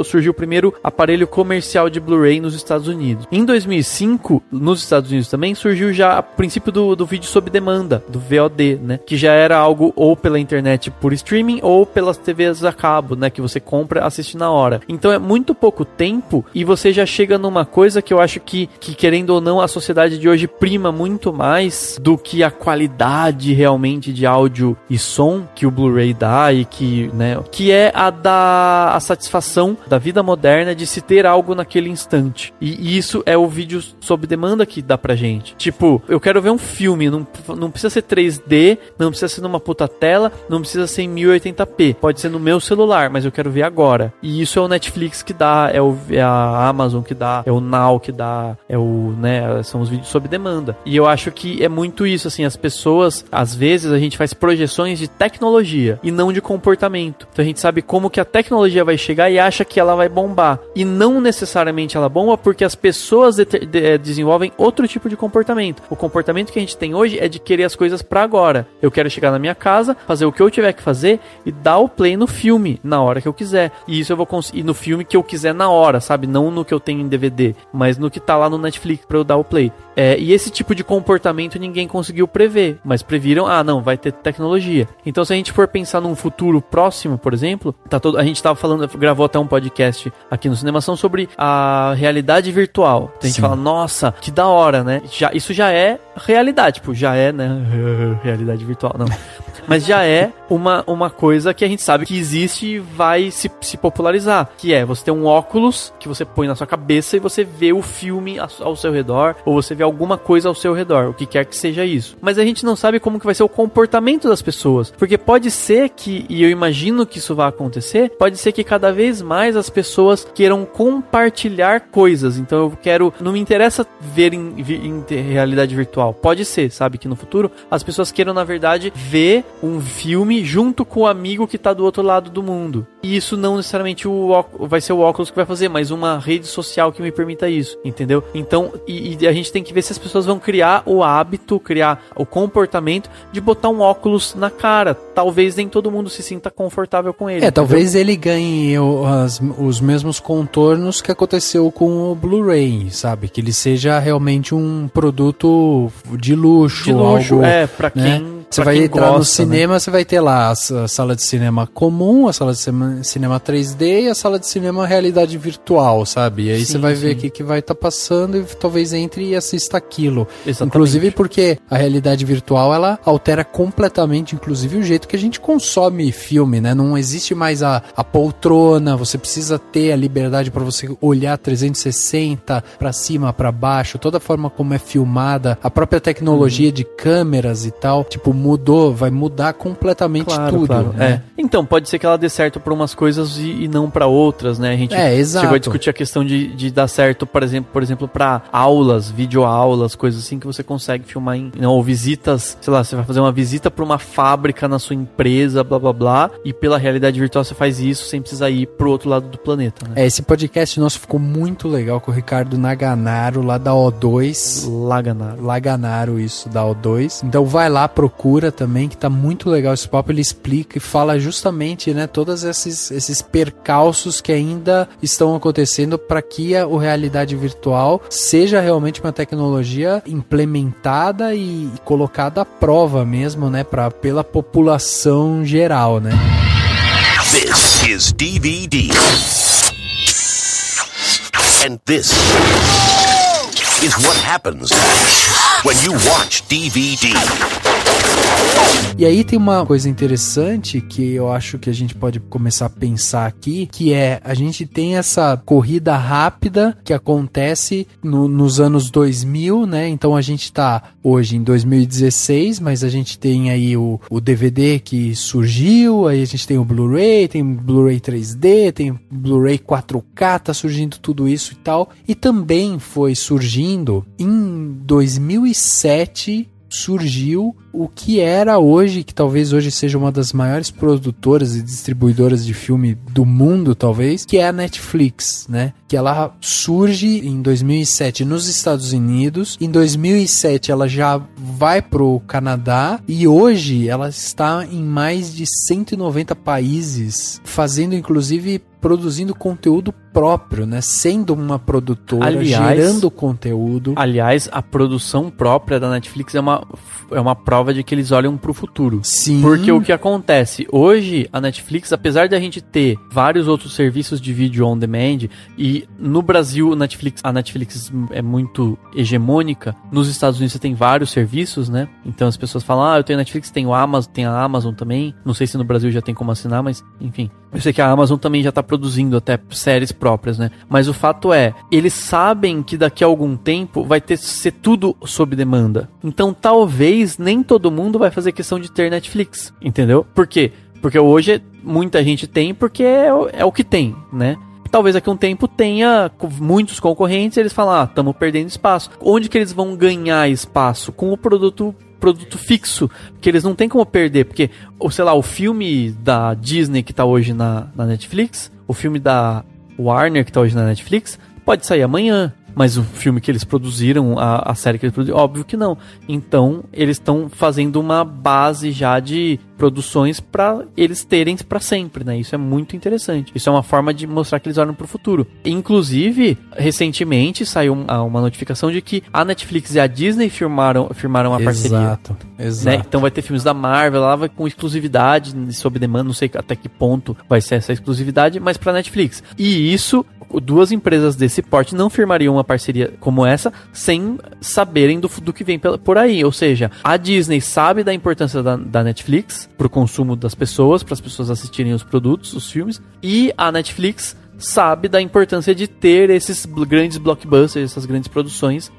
surgiu o primeiro aparelho comercial de Blu-ray nos Estados Unidos. Em 2005, nos Estados Unidos também, surgiu já o princípio do vídeo sob demanda, do VOD, né? Que já era algo ou pela internet por streaming ou pelas TVs a cabo, né? Que você compra, assiste na hora. Então é muito pouco tempo e você já chega numa coisa que eu acho que querendo ou não, a sociedade de hoje prima muito mais do que a qualidade realmente de áudio e som que o Blu-ray dá e que, né, que é a satisfação da vida moderna de se ter algo naquele instante. E isso é o vídeo sob demanda que dá pra gente. Tipo, eu quero ver um filme, não precisa ser 3D, não precisa ser numa puta tela, não precisa ser em 1080p. Pode ser no meu celular, mas eu quero ver agora. E isso é o Netflix que dá, é a Amazon que dá, é o Now que dá, são os vídeos sob demanda. E eu acho que é muito isso, assim, as pessoas, às vezes a gente faz projeções de tecnologia e não de comportamento. Então a gente sabe como que a tecnologia vai chegar e acha que ela vai bombar. E não necessariamente ela bomba porque as pessoas desenvolvem outro tipo de comportamento. O comportamento que a gente tem hoje é de querer as coisas pra agora. Eu quero chegar na minha casa, fazer o que eu tiver que fazer e dar o play no filme, na hora que eu quiser. E isso eu vou conseguir no filme que eu quiser na hora, sabe? Não no que eu tenho em DVD, mas no que tá lá no Netflix pra eu dar o play. E esse tipo de comportamento ninguém conseguiu prever, mas previram, não, vai ter tecnologia. Então se a gente for pensar num futuro próximo, por exemplo, a gente tava falando, gravou até um podcast aqui no Cinemação sobre a realidade virtual. Então a gente fala, nossa, que da hora, né? Isso já é realidade, tipo, já é, né? Realidade virtual, não. Mas já é uma coisa que a gente sabe que existe e vai se popularizar. Que é, você tem um óculos que você põe na sua cabeça e você vê o filme ao seu redor, ou você vê alguma coisa ao seu redor, o que quer que seja isso. Mas a gente não sabe como que vai ser o comportamento das pessoas. Porque pode ser que, e eu imagino que isso vai acontecer, pode ser que cada vez mais as pessoas queiram compartilhar coisas. Então não me interessa ver em realidade virtual. Pode ser, sabe, que no futuro as pessoas queiram, na verdade, ver um filme junto com o amigo que tá do outro lado do mundo. E isso não necessariamente vai ser o óculos que vai fazer, mas uma rede social que me permita isso, entendeu? Então, e a gente tem que ver se as pessoas vão criar o hábito, criar o comportamento de botar um óculos na cara. Talvez nem todo mundo se sinta confortável com ele. Entendeu? Talvez ele ganhe os mesmos contornos que aconteceu com o Blu-ray, sabe? Que ele seja realmente um produto de luxo. Algo, pra quem... Né? Você vai entrar no cinema, você vai ter lá a sala de cinema comum, a sala de cinema 3D e a sala de cinema realidade virtual, sabe? E aí você vai ver o que vai estar passando e talvez entre e assista aquilo. Exatamente. Inclusive porque a realidade virtual, ela altera completamente, inclusive, o jeito que a gente consome filme, né? Não existe mais a poltrona, você precisa ter a liberdade para você olhar 360 para cima, para baixo, toda a forma como é filmada, a própria tecnologia de câmeras e tal, tipo, vai mudar completamente tudo. Claro. Né? Então, pode ser que ela dê certo para umas coisas e não para outras, né? A gente chegou a discutir a questão de dar certo, por exemplo, para aulas, videoaulas, coisas assim que você consegue filmar ou visitas, sei lá, você vai fazer uma visita para uma fábrica na sua empresa, blá blá blá, e pela realidade virtual você faz isso sem precisar ir pro outro lado do planeta, né? Esse podcast nosso ficou muito legal com o Ricardo Naganaro, lá da O2. Laganaro, isso, da O2. Então vai lá, procura também, que tá muito legal esse papo. Ele explica e fala justamente, né, todos esses percalços que ainda estão acontecendo para que a realidade virtual seja realmente uma tecnologia implementada e colocada à prova mesmo, né, pela população geral, né? This is DVD. And this is what happens when you watch DVD. E aí tem uma coisa interessante que eu acho que a gente pode começar a pensar aqui, que é, a gente tem essa corrida rápida que acontece nos anos 2000, né? Então a gente tá hoje em 2016, mas a gente tem aí o DVD que surgiu, aí a gente tem o Blu-ray, tem o Blu-ray 3D, tem o Blu-ray 4K, tá surgindo tudo isso e tal. E também foi surgindo em 2007, surgiu o que era hoje, que talvez hoje seja uma das maiores produtoras e distribuidoras de filme do mundo, talvez, que é a Netflix, né? Que ela surge em 2007 nos Estados Unidos, em 2007 ela já vai pro Canadá e hoje ela está em mais de 190 países, fazendo inclusive produzindo conteúdo próprio, né? Sendo uma produtora, gerando conteúdo. Aliás, a produção própria da Netflix é uma prova de que eles olham pro futuro. Sim. Porque o que acontece? Hoje, a Netflix, apesar de a gente ter vários outros serviços de vídeo on demand, e no Brasil a Netflix é muito hegemônica, nos Estados Unidos você tem vários serviços, né? Então as pessoas falam, eu tenho Netflix, tem a Amazon também. Não sei se no Brasil já tem como assinar, mas enfim. Eu sei que a Amazon também já tá produzindo até séries próprias, né? Mas o fato é, eles sabem que daqui a algum tempo vai ser tudo sob demanda. Então talvez nem todo mundo vai fazer questão de ter Netflix, entendeu? Por quê? Porque hoje muita gente tem porque é o que tem, né? Talvez daqui a um tempo tenha muitos concorrentes e eles falam, estamos perdendo espaço. Onde que eles vão ganhar espaço? Com o produto fixo, que eles não tem como perder, porque, sei lá, o filme da Disney que tá hoje na Netflix, o filme da Warner que tá hoje na Netflix, pode sair amanhã, mas o filme que eles produziram, a série que eles produziram, óbvio que não. Então, eles estão fazendo uma base já de produções para eles terem para sempre, né? Isso é muito interessante. Isso é uma forma de mostrar que eles olham para o futuro. Inclusive, recentemente saiu uma notificação de que a Netflix e a Disney firmaram uma parceria. Exato. Né? Então vai ter filmes da Marvel lá, vai com exclusividade, sob demanda, não sei até que ponto vai ser essa exclusividade, mas para Netflix. E isso, duas empresas desse porte não firmariam uma parceria como essa sem saberem do que vem por aí. Ou seja, a Disney sabe da importância da Netflix para o consumo das pessoas, para as pessoas assistirem os produtos, os filmes, e a Netflix sabe da importância de ter esses grandes blockbusters, essas grandes produções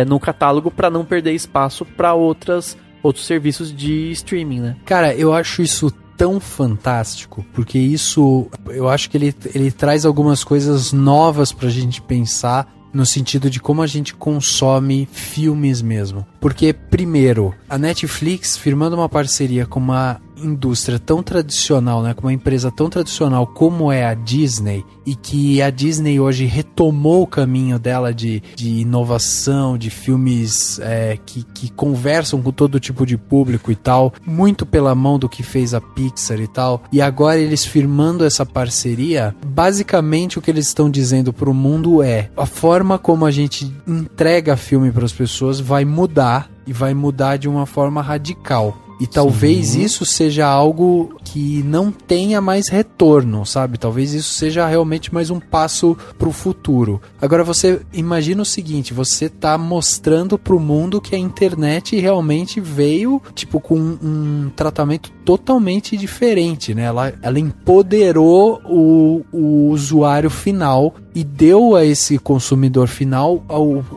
no catálogo para não perder espaço para outros serviços de streaming, né? Cara, eu acho isso tão fantástico, porque isso, eu acho que ele traz algumas coisas novas pra gente pensar no sentido de como a gente consome filmes mesmo. Porque, primeiro, a Netflix firmando uma parceria com uma indústria tão tradicional, né, com uma empresa tão tradicional como é a Disney, e que a Disney hoje retomou o caminho dela de inovação, de filmes que conversam com todo tipo de público e tal, muito pela mão do que fez a Pixar e tal, e agora eles firmando essa parceria, basicamente o que eles estão dizendo pro mundo é, a forma como a gente entrega filme para as pessoas vai mudar, e vai mudar de uma forma radical. E talvez isso seja algo que não tenha mais retorno, sabe? Talvez isso seja realmente mais um passo pro futuro. Agora você imagina o seguinte, você tá mostrando pro mundo que a internet realmente veio, tipo, com um tratamento totalmente diferente, né? Ela empoderou o usuário final e deu a esse consumidor final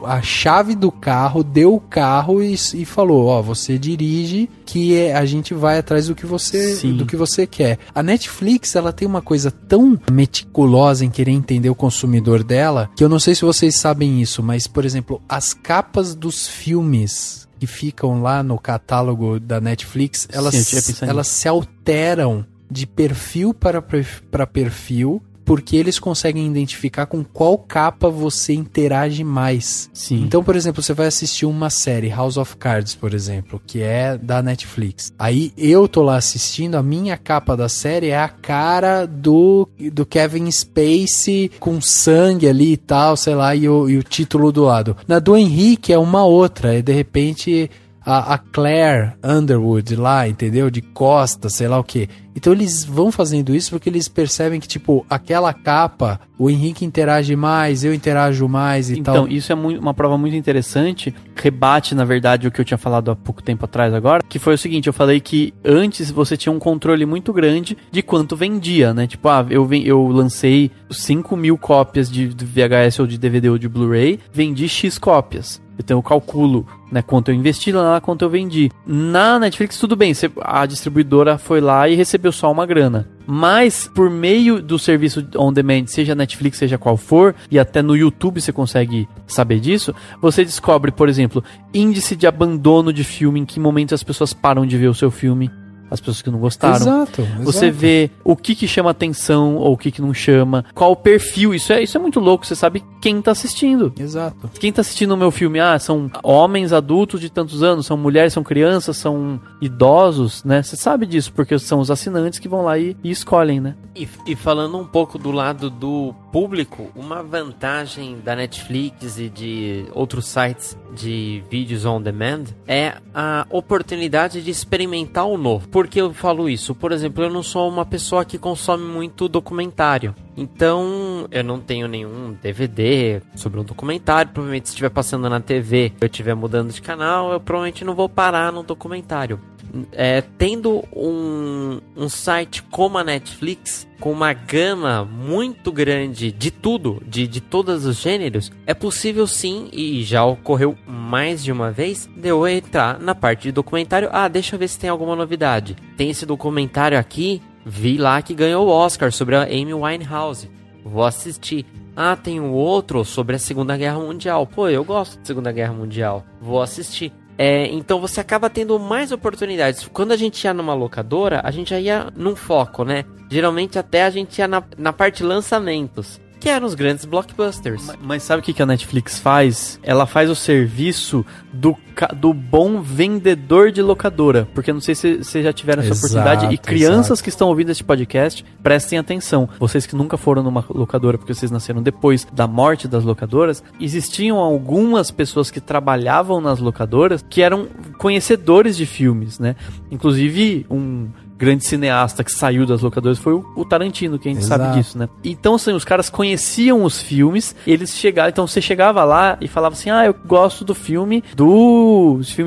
a chave do carro, deu o carro e falou, você dirige que a gente vai atrás do que você quer. A Netflix, ela tem uma coisa tão meticulosa em querer entender o consumidor dela, que eu não sei se vocês sabem isso, mas, por exemplo, as capas dos filmes que ficam lá no catálogo da Netflix, elas se alteram de perfil para perfil, porque eles conseguem identificar com qual capa você interage mais. Sim. Então, por exemplo, você vai assistir uma série, House of Cards, por exemplo, que é da Netflix. Aí eu tô lá assistindo, a minha capa da série é a cara do Kevin Spacey com sangue ali e tal, sei lá, e o título do lado. Na do Henrique é uma outra, e de repente a Claire Underwood lá, entendeu? De costas, sei lá o quê. Então eles vão fazendo isso porque eles percebem que, tipo, aquela capa, o Henrique interage mais, eu interajo mais e tal. Então, isso é uma prova muito interessante, rebate, na verdade, o que eu tinha falado há pouco tempo atrás agora, que foi o seguinte, eu falei que antes você tinha um controle muito grande de quanto vendia, né? Tipo, eu lancei 5.000 cópias de VHS ou de DVD ou de Blu-ray, vendi X cópias. Então eu calculo, né, quanto eu investi lá, quanto eu vendi. Na Netflix, tudo bem, a distribuidora foi lá e recebeu só uma grana. Mas, por meio do serviço on demand, seja Netflix, seja qual for, e até no YouTube você consegue saber disso, você descobre, por exemplo, índice de abandono de filme, em que momento as pessoas param de ver o seu filme. As pessoas que não gostaram. Exato. Você vê o que chama atenção ou o que não chama. Qual o perfil. Isso é muito louco. Você sabe quem tá assistindo. Exato. Quem tá assistindo o meu filme? São homens adultos de tantos anos. São mulheres, são crianças, são idosos, né? Você sabe disso, porque são os assinantes que vão lá e escolhem, né? E falando um pouco do lado do público, uma vantagem da Netflix e de outros sites de vídeos on demand é a oportunidade de experimentar o novo. Por que eu falo isso? Por exemplo, eu não sou uma pessoa que consome muito documentário. Então, eu não tenho nenhum DVD sobre um documentário. Provavelmente, se estiver passando na TV, eu estiver mudando de canal, eu provavelmente não vou parar no documentário. Tendo um site como a Netflix, com uma gama muito grande de tudo, de todos os gêneros, é possível sim, e já ocorreu mais de uma vez, de eu entrar na parte de documentário. Deixa eu ver se tem alguma novidade. Tem esse documentário aqui, vi lá que ganhou o Oscar sobre a Amy Winehouse. Vou assistir. Tem um outro sobre a Segunda Guerra Mundial. Pô, eu gosto da Segunda Guerra Mundial. Vou assistir. Então você acaba tendo mais oportunidades. Quando a gente ia numa locadora, a gente já ia num foco, né? Geralmente até a gente ia na parte lançamentos, que eram os grandes blockbusters. Mas sabe o que a Netflix faz? Ela faz o serviço do bom vendedor de locadora. Porque eu não sei se vocês já tiveram essa oportunidade. E crianças que estão ouvindo este podcast, prestem atenção. Vocês que nunca foram numa locadora porque vocês nasceram depois da morte das locadoras, existiam algumas pessoas que trabalhavam nas locadoras que eram conhecedores de filmes, né? Inclusive um grande cineasta que saiu das locadoras foi o Tarantino, que a gente sabe disso, né? Então, assim, os caras conheciam os filmes, eles chegavam, então você chegava lá e falava assim, eu gosto do filme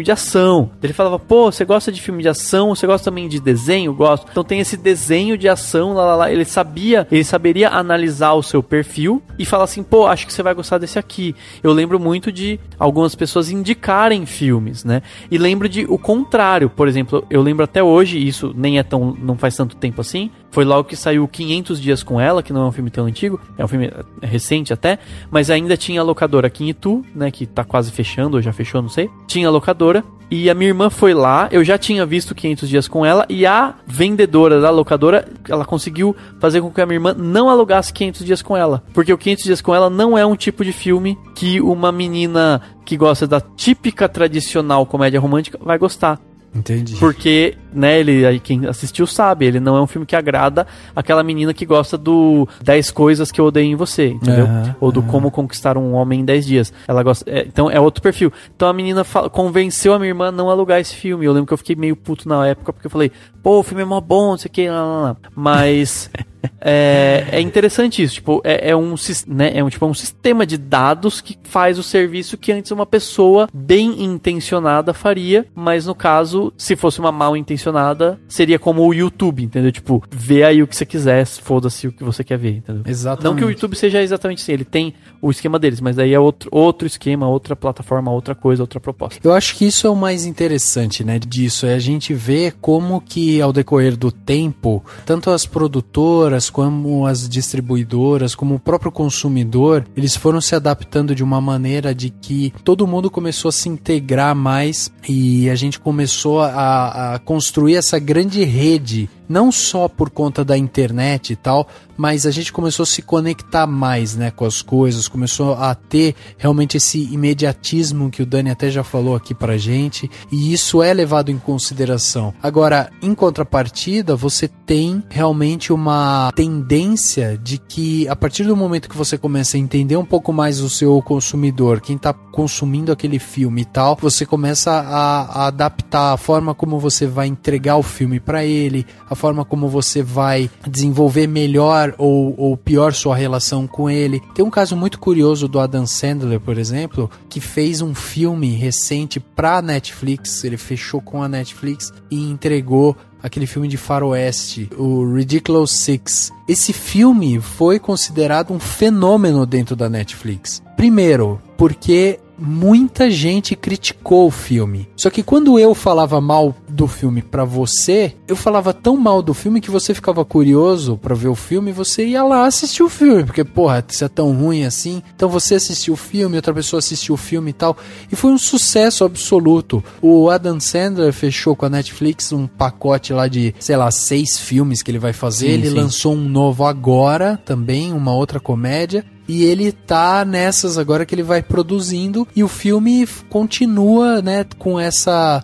de ação. Ele falava, pô, você gosta de filme de ação? Você gosta também de desenho? Gosto. Então tem esse desenho de ação, lá. Ele saberia analisar o seu perfil e falar assim, pô, acho que você vai gostar desse aqui. Eu lembro muito de algumas pessoas indicarem filmes, né? E lembro de o contrário, por exemplo, eu lembro até hoje, isso nem não faz tanto tempo assim, foi logo que saiu 500 Dias com Ela, que não é um filme tão antigo, é um filme recente até, mas ainda tinha a locadora aqui em Itu, né, que tá quase fechando, ou já fechou, não sei. Tinha a locadora, e a minha irmã foi lá, eu já tinha visto 500 Dias com Ela, e a vendedora da locadora, ela conseguiu fazer com que a minha irmã não alugasse 500 Dias com Ela, porque o 500 Dias com Ela não é um tipo de filme que uma menina que gosta da típica tradicional comédia romântica vai gostar. Entendi. Porque, né, quem assistiu sabe, ele não é um filme que agrada aquela menina que gosta do 10 coisas que eu odeio em você, entendeu? Ou do Como Conquistar um Homem em 10 Dias. Ela gosta, então é outro perfil. Então a menina convenceu a minha irmã a não alugar esse filme. Eu lembro que eu fiquei meio puto na época, porque eu falei, pô, o filme é mó bom, não sei o que, lá. Mas é interessante isso, tipo, é um sistema de dados que faz o serviço que antes uma pessoa bem intencionada faria, mas no caso, se fosse uma mal intencionada, seria como o YouTube, entendeu? Tipo, vê aí o que você quiser, foda-se o que você quer ver, entendeu? Exatamente. Não que o YouTube seja exatamente assim, ele tem o esquema deles, mas daí é outro esquema, outra plataforma, outra coisa, outra proposta. Eu acho que isso é o mais interessante, né, disso, é a gente ver como que ao decorrer do tempo, tanto as produtoras, como as distribuidoras, como o próprio consumidor, eles foram se adaptando de uma maneira de que todo mundo começou a se integrar mais e a gente começou a construir essa grande rede, não só por conta da internet e tal, mas a gente começou a se conectar mais, né, com as coisas, começou a ter realmente esse imediatismo que o Dani até já falou aqui pra gente, e isso é levado em consideração. Agora, em contrapartida, você tem realmente uma tendência de que a partir do momento que você começa a entender um pouco mais o seu consumidor, quem tá consumindo aquele filme e tal, você começa a adaptar a forma como você vai entregar o filme pra ele, a forma como você vai desenvolver melhor ou pior sua relação com ele. Tem um caso muito curioso do Adam Sandler, por exemplo, que fez um filme recente pra Netflix, ele fechou com a Netflix e entregou aquele filme de faroeste, o Ridiculous Six. Esse filme foi considerado um fenômeno dentro da Netflix. Primeiro, porque muita gente criticou o filme. Só que quando eu falava mal do filme pra você, eu falava tão mal do filme que você ficava curioso pra ver o filme e você ia lá assistir o filme, porque, porra, isso é tão ruim assim. Então você assistiu o filme, outra pessoa assistiu o filme e tal. E foi um sucesso absoluto. O Adam Sandler fechou com a Netflix um pacote lá de, sei lá, 6 filmes que ele vai fazer. Ele lançou um novo agora também, uma outra comédia. E ele tá nessas agora que ele vai produzindo e o filme continua, né, com essa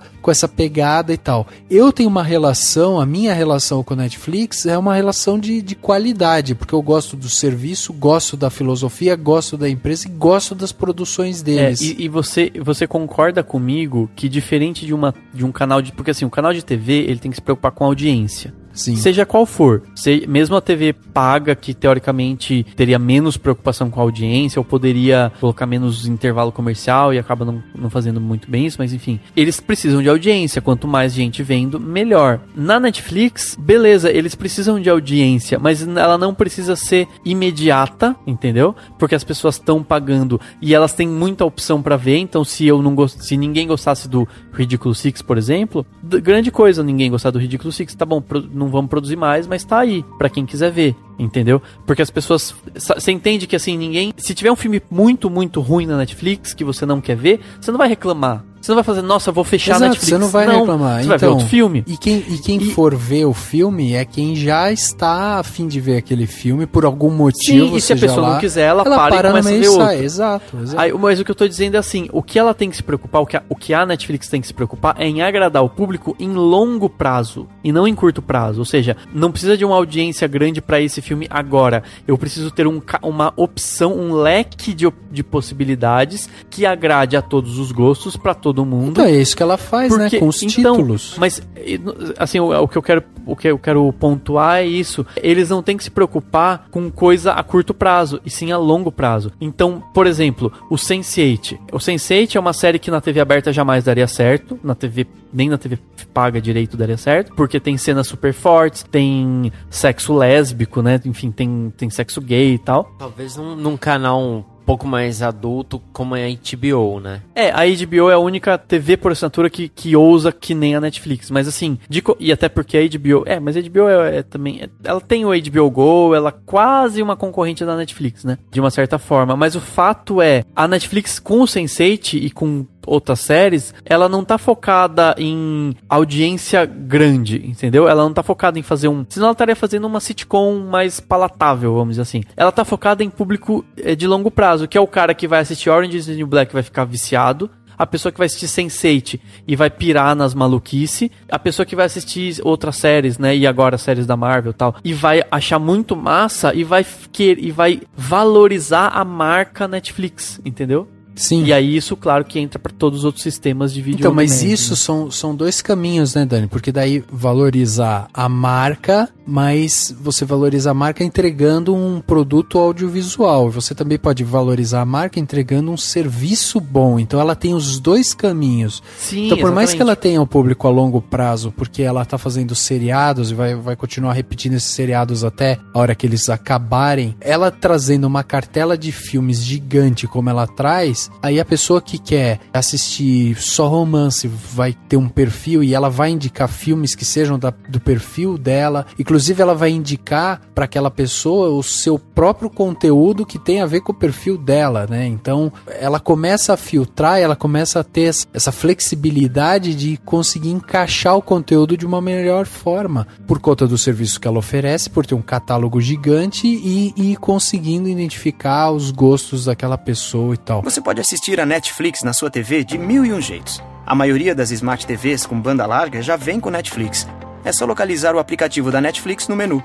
pegada e tal. Eu tenho uma relação, a minha relação com a Netflix é uma relação de qualidade, porque eu gosto do serviço, gosto da filosofia, gosto da empresa e gosto das produções deles. E você concorda comigo que diferente de um canal de... Porque assim, um canal de TV, ele tem que se preocupar com a audiência. Sim. Seja qual for, mesmo a TV paga, que teoricamente teria menos preocupação com a audiência, ou poderia colocar menos intervalo comercial e acaba não fazendo muito bem isso, mas enfim, eles precisam de audiência, quanto mais gente vendo, melhor. Na Netflix, beleza, eles precisam de audiência, mas ela não precisa ser imediata, entendeu? Porque as pessoas estão pagando e elas têm muita opção pra ver, então se ninguém gostasse do Ridiculous Six, por exemplo, grande coisa ninguém gostar do Ridiculous Six, tá bom, não vamos produzir mais, mas tá aí, pra quem quiser ver, entendeu? Porque as pessoas... Você entende que, assim, se tiver um filme muito, muito ruim na Netflix, que você não quer ver, você não vai reclamar. Você não vai fazer, nossa, eu vou fechar a Netflix. Você não vai reclamar. Você vai ver outro filme. E quem for ver o filme é quem já está a fim de ver aquele filme por algum motivo. Sim, e se a pessoa não quiser, ela para e começa a ver outro. Exato. Aí, mas o que eu tô dizendo é assim, o que ela tem que se preocupar, o que a Netflix tem que se preocupar é em agradar o público em longo prazo e não em curto prazo. Ou seja, não precisa de uma audiência grande pra esse filme agora. Eu preciso ter uma opção, um leque de possibilidades que agrade a todos os gostos, pra todo mundo. Então é isso que ela faz, porque, né? Com os títulos. Mas, assim, o que eu quero pontuar é isso. Eles não têm que se preocupar com coisa a curto prazo, e sim a longo prazo. Então, por exemplo, o Sense8. O Sense8 é uma série que na TV aberta jamais daria certo. Nem na TV paga direito daria certo. Porque tem cenas super fortes, tem sexo lésbico, né? Enfim, tem sexo gay e tal. Talvez num canal pouco mais adulto, como é a HBO, né? A HBO é a única TV por assinatura que ousa que nem a Netflix, mas assim, e até porque a HBO, mas a HBO também, ela tem o HBO Go, ela é quase uma concorrente da Netflix, né? De uma certa forma, mas o fato é, a Netflix com o Sense8 e com outras séries, ela não tá focada em audiência grande, entendeu? Ela não tá focada em fazer senão ela estaria fazendo uma sitcom mais palatável, vamos dizer assim. Ela tá focada em público de longo prazo, que é o cara que vai assistir Orange is the New Black, vai ficar viciado, a pessoa que vai assistir Sense8 e vai pirar nas maluquice, a pessoa que vai assistir outras séries, né, e agora séries da Marvel e tal, e vai achar muito massa e vai valorizar a marca Netflix, entendeu? Sim. E aí isso, claro, que entra para todos os outros sistemas de vídeo. Então, mas isso são dois caminhos, né, Dani? Porque daí valorizar a marca, mas você valoriza a marca entregando um produto audiovisual. Você também pode valorizar a marca entregando um serviço bom. Então ela tem os dois caminhos. Sim, então, por exatamente. mais que ela tenha um público a longo prazo, porque ela tá fazendo seriados e vai continuar repetindo esses seriados até a hora que eles acabarem, ela trazendo uma cartela de filmes gigante como ela traz, aí a pessoa que quer assistir só romance vai ter um perfil e ela vai indicar filmes que sejam do perfil dela. Inclusive ela vai indicar para aquela pessoa o seu próprio conteúdo que tem a ver com o perfil dela, né? Então ela começa a filtrar, ela começa a ter essa flexibilidade de conseguir encaixar o conteúdo de uma melhor forma, por conta do serviço que ela oferece, por ter um catálogo gigante e conseguindo identificar os gostos daquela pessoa e tal. Você pode assistir a Netflix na sua TV de 1001 jeitos. A maioria das Smart TVs com banda larga já vem com Netflix. É só localizar o aplicativo da Netflix no menu.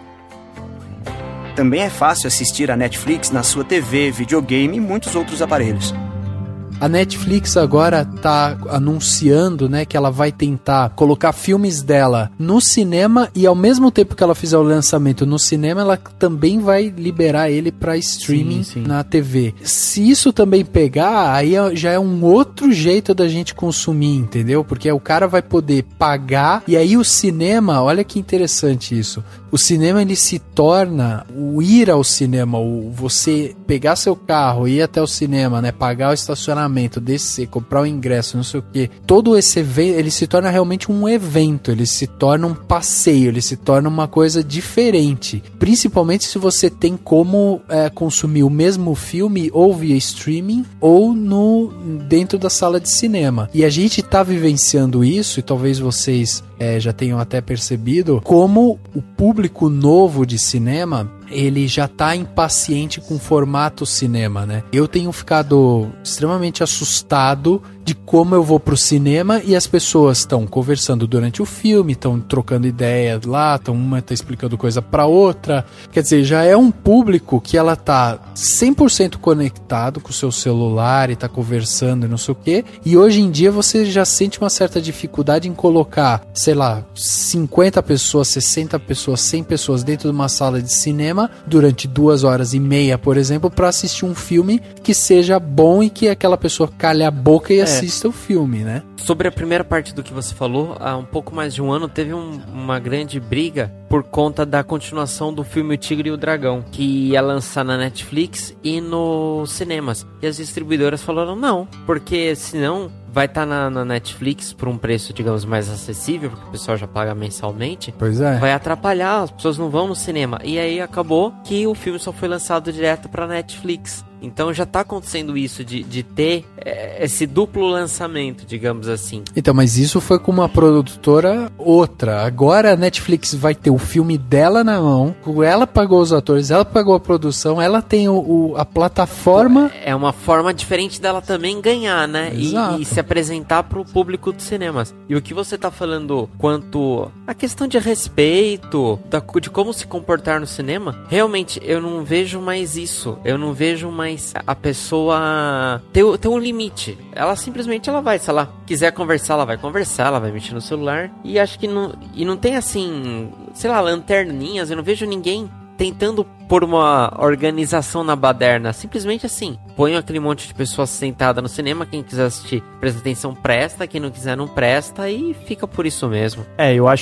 Também é fácil assistir a Netflix na sua TV, videogame e muitos outros aparelhos. A Netflix agora tá anunciando, né, que ela vai tentar colocar filmes dela no cinema e ao mesmo tempo que ela fizer o lançamento no cinema, ela também vai liberar ele para streaming na TV. Se isso também pegar, aí já é um outro jeito da gente consumir, entendeu? Porque o cara vai poder pagar e aí o cinema, olha que interessante isso. O cinema, ele se torna o ir ao cinema, o você pegar seu carro, ir até o cinema, né, pagar o estacionamento, funcionamento, descer, comprar o ingresso, não sei o que, todo esse evento, ele se torna realmente um evento, ele se torna um passeio, ele se torna uma coisa diferente, principalmente se você tem como consumir o mesmo filme ou via streaming ou dentro da sala de cinema. E a gente tá vivenciando isso, e talvez vocês já tenham até percebido, como o público novo de cinema, ele já tá impaciente com o formato cinema, né? Eu tenho ficado extremamente assustado de como eu vou pro cinema e as pessoas estão conversando durante o filme, estão trocando ideia lá, uma tá explicando coisa pra outra. Quer dizer, já é um público que ela tá 100% conectado com o seu celular e tá conversando e não sei o quê. E hoje em dia você já sente uma certa dificuldade em colocar, sei lá, 50 pessoas, 60 pessoas, 100 pessoas dentro de uma sala de cinema durante 2h30, por exemplo, pra assistir um filme que seja bom e que aquela pessoa calhe a boca e assista o filme, né? Sobre a primeira parte do que você falou, há um pouco mais de um ano teve uma grande briga por conta da continuação do filme O Tigre e o Dragão, que ia lançar na Netflix e nos cinemas. E as distribuidoras falaram não, porque senão vai estar na Netflix por um preço, digamos, mais acessível, porque o pessoal já paga mensalmente. Pois é. Vai atrapalhar, as pessoas não vão no cinema. E aí acabou que o filme só foi lançado direto pra Netflix. Então já tá acontecendo isso de ter esse duplo lançamento, digamos assim. Então, mas isso foi com uma produtora outra. Agora a Netflix vai ter o filme dela na mão, ela pagou os atores, ela pagou a produção, ela tem a plataforma. É uma forma diferente dela também ganhar, né? Exato. E se apresentar pro público dos cinemas. E o que você tá falando quanto a questão de respeito, de como se comportar no cinema, realmente eu não vejo mais isso. Eu não vejo mais a pessoa ter um limite. Ela simplesmente vai, se ela quiser conversar, ela vai conversar, ela vai mexer no celular. E acho que não tem assim, sei lá, lanterninhas. Eu não vejo ninguém tentando pôr uma organização na baderna. Simplesmente assim, põe aquele monte de pessoas sentada no cinema. Quem quiser assistir, presta atenção, presta. Quem não quiser, não presta. E fica por isso mesmo.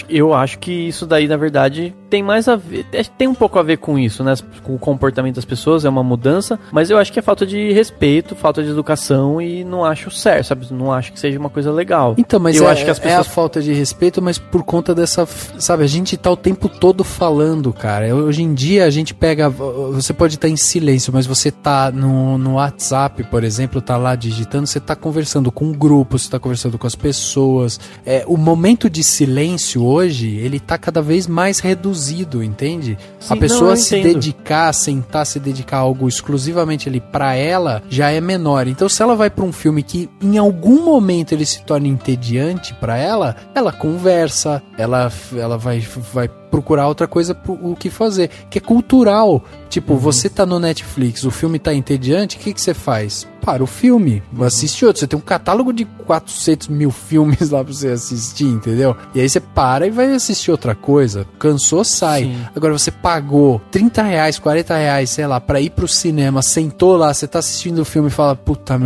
Eu acho que isso daí, na verdade, tem mais a ver, tem um pouco a ver com isso, né? Com o comportamento das pessoas, é uma mudança. Mas eu acho que é falta de respeito, falta de educação. E não acho certo, sabe? Não acho que seja uma coisa legal. Então, mas eu acho que as pessoas... é a falta de respeito, mas por conta dessa... Sabe, a gente tá o tempo todo falando, cara. Hoje em dia, a gente pega... Você pode estar em silêncio, mas você tá no WhatsApp, por exemplo, tá lá digitando, você tá conversando com um grupo, você tá conversando com as pessoas. O momento de silêncio hoje, ele tá cada vez mais reduzido, entende? Sim, a pessoa se dedicar, sentar, se dedicar a algo exclusivamente ali pra ela, já é menor. Então, se ela vai pra um filme que em algum momento ele se torna entediante pra ela conversa, ela vai procurar outra coisa o que fazer, que é cultural. Tipo, você tá no Netflix, o filme tá entediante, o que você faz? Para o filme, assiste outro. Você tem um catálogo de 400 mil filmes lá pra você assistir, entendeu? E aí você para e vai assistir outra coisa. Cansou, sai. Sim. Agora você pagou R$30, R$40, sei lá, pra ir pro cinema, sentou lá, você tá assistindo o filme e fala, puta,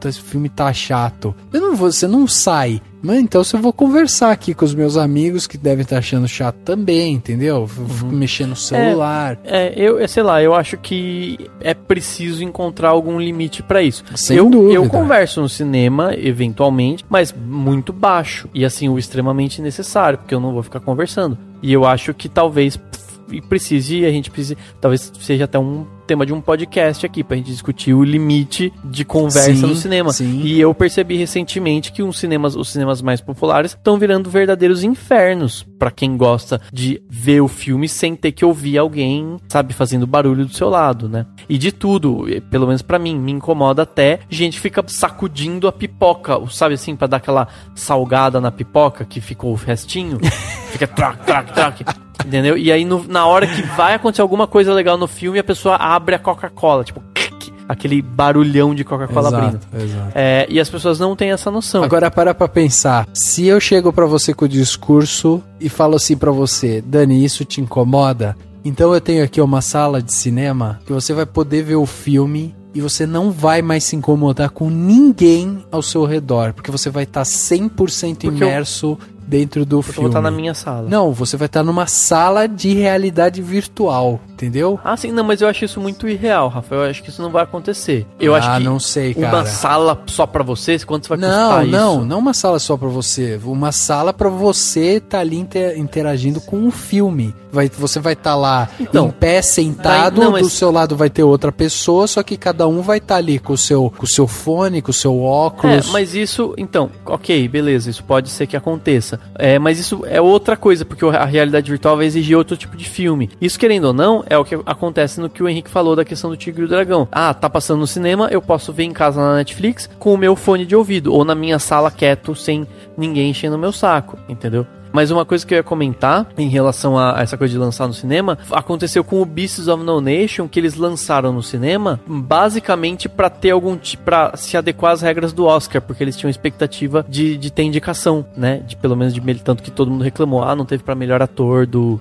esse filme tá chato. Você não sai. Mas então eu vou conversar aqui com os meus amigos que devem estar achando chato também, entendeu? Fico mexendo no celular. Eu acho que é preciso encontrar algum limite pra isso. Sem dúvida. Eu converso no cinema, eventualmente, mas muito baixo. E assim, o extremamente necessário, porque eu não vou ficar conversando. E eu acho que talvez a gente precise, talvez seja até um tema de um podcast aqui, pra gente discutir o limite de conversa no cinema. Sim. E eu percebi recentemente que os cinemas mais populares estão virando verdadeiros infernos pra quem gosta de ver o filme sem ter que ouvir alguém, sabe, fazendo barulho do seu lado, né? E de tudo, pelo menos pra mim, me incomoda até gente fica sacudindo a pipoca, sabe assim, pra dar aquela salgada na pipoca que ficou o restinho, fica trac, trac, trac. Entendeu? E aí na hora que vai acontecer alguma coisa legal no filme, a pessoa abre a Coca-Cola, tipo, aquele barulhão de Coca-Cola abrindo. Exato. E as pessoas não têm essa noção. Agora para pra pensar, se eu chego pra você com o discurso e falo assim pra você, Dani, isso te incomoda? Então eu tenho aqui uma sala de cinema que você vai poder ver o filme e você não vai mais se incomodar com ninguém ao seu redor, porque você vai estar 100% imerso dentro do filme. Eu vou estar na minha sala. Não, você vai estar numa sala de realidade virtual. entendeu? Ah, sim, não, mas eu acho isso muito irreal, Rafael. Eu acho que isso não vai acontecer. Eu acho que não sei, cara. Uma sala só pra você, quanto vai custar isso? Não uma sala só pra você. Uma sala pra você tá ali interagindo com um filme. Você vai estar lá em pé, sentado, do seu lado vai ter outra pessoa, só que cada um vai estar ali com o seu fone, com o seu óculos. Mas isso, então, ok, beleza, isso pode ser que aconteça. Mas isso é outra coisa, porque a realidade virtual vai exigir outro tipo de filme. Isso, querendo ou não, é o que acontece no que o Henrique falou da questão do Tigre e o Dragão. Ah, tá passando no cinema, eu posso ver em casa na Netflix com o meu fone de ouvido, ou na minha sala quieto, sem ninguém enchendo o meu saco, entendeu? Mas uma coisa que eu ia comentar em relação a essa coisa de lançar no cinema, aconteceu com o Beasts of No Nation, que eles lançaram no cinema basicamente pra ter pra se adequar às regras do Oscar, porque eles tinham expectativa de ter indicação, né? Pelo menos tanto que todo mundo reclamou, não teve pra melhor ator do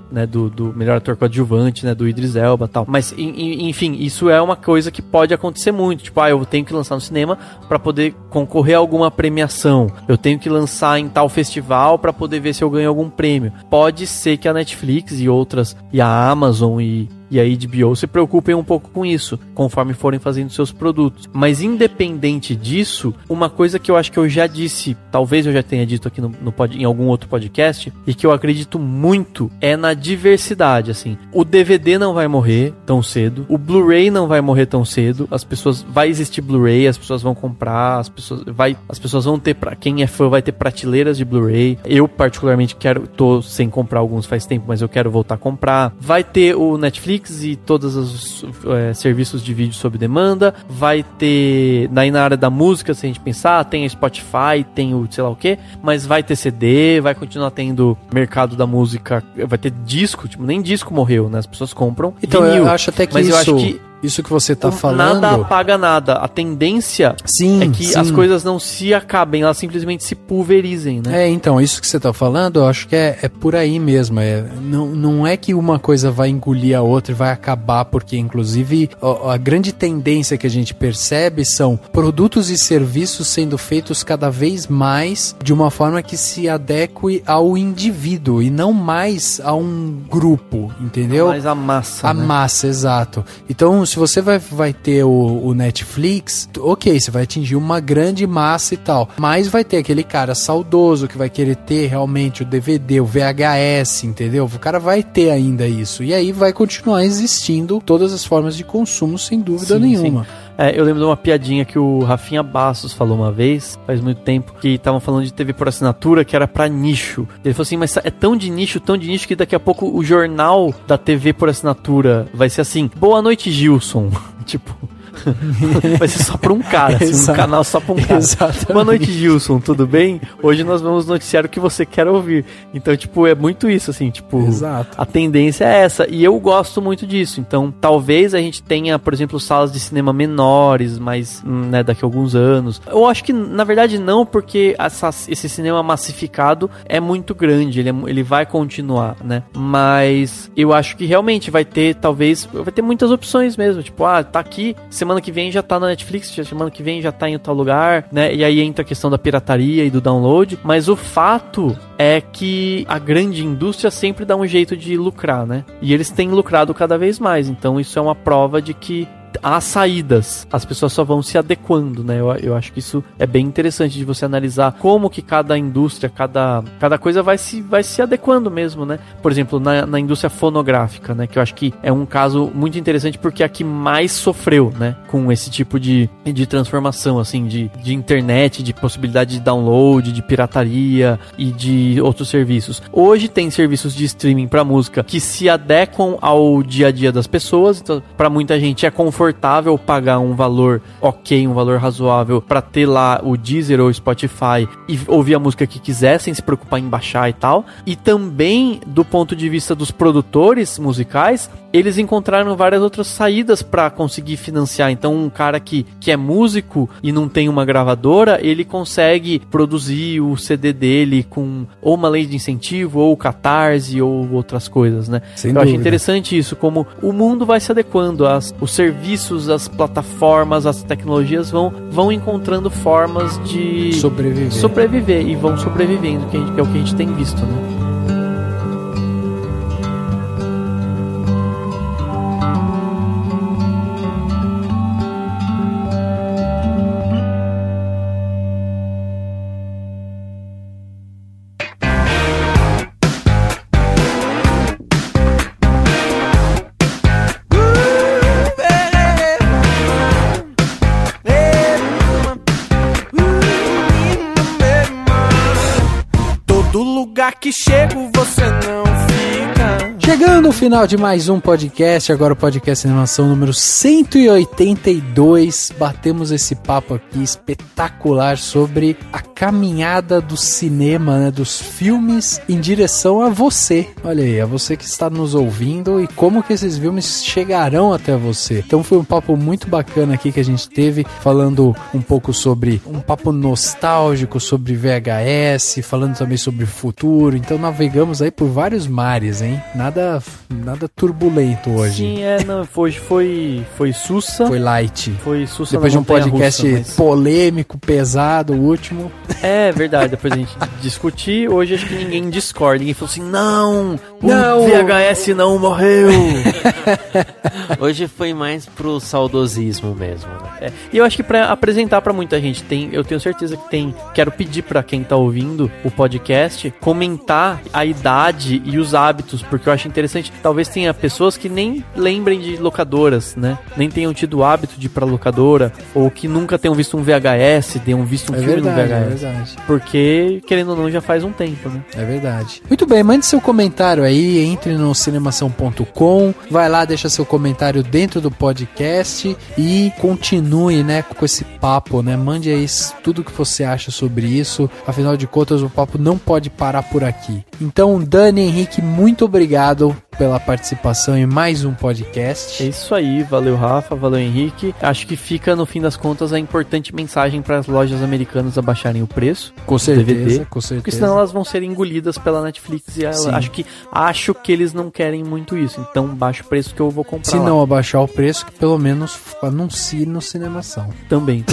melhor ator coadjuvante, né? Do Idris Elba e tal. Mas, enfim, isso é uma coisa que pode acontecer muito. Tipo, eu tenho que lançar no cinema pra poder concorrer a alguma premiação. Eu tenho que lançar em tal festival pra poder ver se eu ganho algum prêmio. Pode ser que a Netflix e outras, e a Amazon e a HBO se preocupem um pouco com isso, conforme forem fazendo seus produtos. Mas independente disso, uma coisa que eu acho que eu já disse, talvez eu já tenha dito aqui em algum outro podcast, e que eu acredito muito, é na diversidade, assim. O DVD não vai morrer tão cedo, o Blu-ray não vai morrer tão cedo, vai existir Blu-ray, as pessoas vão comprar, as pessoas vão ter, quem é fã vai ter prateleiras de Blu-ray. Eu particularmente tô sem comprar alguns faz tempo, mas eu quero voltar a comprar. Vai ter o Netflix e todos os serviços de vídeo sob demanda, vai ter, daí na área da música, se a gente pensar, tem a Spotify, tem o sei lá o que, mas vai ter CD, vai continuar tendo mercado da música, vai ter disco, tipo, nem disco morreu, né, as pessoas compram então vinil, eu acho até que mas eu acho que isso que você tá falando... Nada apaga nada. A tendência é que as coisas não se acabem, elas simplesmente se pulverizem, né? Então, isso que você tá falando, eu acho que é por aí mesmo. Não é que uma coisa vai engolir a outra e vai acabar, porque, inclusive, a grande tendência que a gente percebe são produtos e serviços sendo feitos cada vez mais de uma forma que se adeque ao indivíduo e não mais a um grupo, entendeu? Mais a massa, né? Massa, exato. Então, se você vai ter o Netflix, ok, você vai atingir uma grande massa e tal, mas vai ter aquele cara saudoso que vai querer ter realmente o DVD, o VHS, entendeu? O cara vai ter ainda isso, e aí vai continuar existindo todas as formas de consumo, sem dúvida nenhuma. Sim. Eu lembro de uma piadinha que o Rafinha Bastos falou uma vez, faz muito tempo, que estavam falando de TV por assinatura, que era pra nicho. Ele falou assim, mas é tão de nicho, que daqui a pouco o jornal da TV por assinatura vai ser assim, boa noite, Gilson. Tipo... vai ser só pra um cara, assim, um canal só pra um cara. Exatamente. Boa noite, Gilson, tudo bem? Hoje nós vamos noticiar o que você quer ouvir. Então, tipo, é muito isso, assim, tipo... Exato. A tendência é essa, e eu gosto muito disso. Então, talvez a gente tenha, por exemplo, salas de cinema menores, mas, né, daqui a alguns anos. Eu acho que, na verdade, não, porque esse cinema massificado é muito grande, ele vai continuar, né? Mas eu acho que realmente vai ter muitas opções mesmo. Tipo, tá aqui, semana que vem já tá na Netflix, semana que vem já tá em tal lugar, né? E aí entra a questão da pirataria e do download, mas o fato é que a grande indústria sempre dá um jeito de lucrar, né? E eles têm lucrado cada vez mais, então isso é uma prova de que há saídas, as pessoas só vão se adequando, né? Eu acho que isso é bem interessante de você analisar como que cada indústria, cada coisa vai se adequando mesmo, né? Por exemplo, na indústria fonográfica, né? Que eu acho que é um caso muito interessante porque é a que mais sofreu, né? Com esse tipo de transformação, assim, de internet, de possibilidade de download, de pirataria e de outros serviços. Hoje tem serviços de streaming para música que se adequam ao dia a dia das pessoas, então para muita gente é confortável pagar um valor ok, um valor razoável pra ter lá o Deezer ou o Spotify e ouvir a música que quiser sem se preocupar em baixar e tal. E também do ponto de vista dos produtores musicais, eles encontraram várias outras saídas pra conseguir financiar. Então um cara que é músico e não tem uma gravadora, ele consegue produzir o CD dele com ou uma lei de incentivo, ou Catarse, ou outras coisas, né? Eu acho interessante isso, como o mundo vai se adequando, os serviços, as plataformas, as tecnologias vão encontrando formas de sobreviver e vão sobrevivendo, que é o que a gente tem visto, né? já que chego você não fica. Chegando ao final de mais um podcast, agora o podcast Animação número 182, batemos esse papo aqui espetacular sobre a caminhada do cinema, né, dos filmes em direção a você. Olha aí, a você que está nos ouvindo e como que esses filmes chegarão até você. Então foi um papo muito bacana aqui que a gente teve, falando um pouco sobre um papo nostálgico sobre VHS, falando também sobre o futuro. Então navegamos aí por vários mares, hein? Nada turbulento hoje. Sim, hoje foi sussa. Foi light. Foi sussa. Depois de um podcast polêmico, pesado, o último. É verdade, depois a gente discutir. Hoje acho que ninguém discorda. Ninguém falou assim, não, o VHS não morreu. Hoje foi mais pro saudosismo mesmo, né? E eu acho que pra apresentar pra muita gente, eu tenho certeza que quero pedir pra quem tá ouvindo o podcast, comentar a idade e os hábitos, porque eu acho interessante, talvez tenha pessoas que nem lembrem de locadoras, né? Nem tenham tido o hábito de ir pra locadora, ou que nunca tenham visto um VHS, tenham visto um filme no VHS. É verdade. Porque, querendo ou não, já faz um tempo, né? É verdade. Muito bem, mande seu comentário aí, entre no cinemação.com, vai lá, deixa seu comentário dentro do podcast e continue, né, com esse papo, né? Mande aí tudo que você acha sobre isso. Afinal de contas, o papo não pode parar por aqui. Então, Dani e Henrique, muito obrigado pela participação em mais um podcast. É isso aí, valeu Rafa, valeu Henrique. Acho que fica, no fim das contas, a importante mensagem para as lojas americanas abaixarem o preço. Com certeza, DVD, com certeza. Porque senão elas vão ser engolidas pela Netflix e acho que eles não querem muito isso. Então baixa o preço que eu vou comprar. Se não abaixar o preço, que pelo menos anuncie no Cinemação. Também.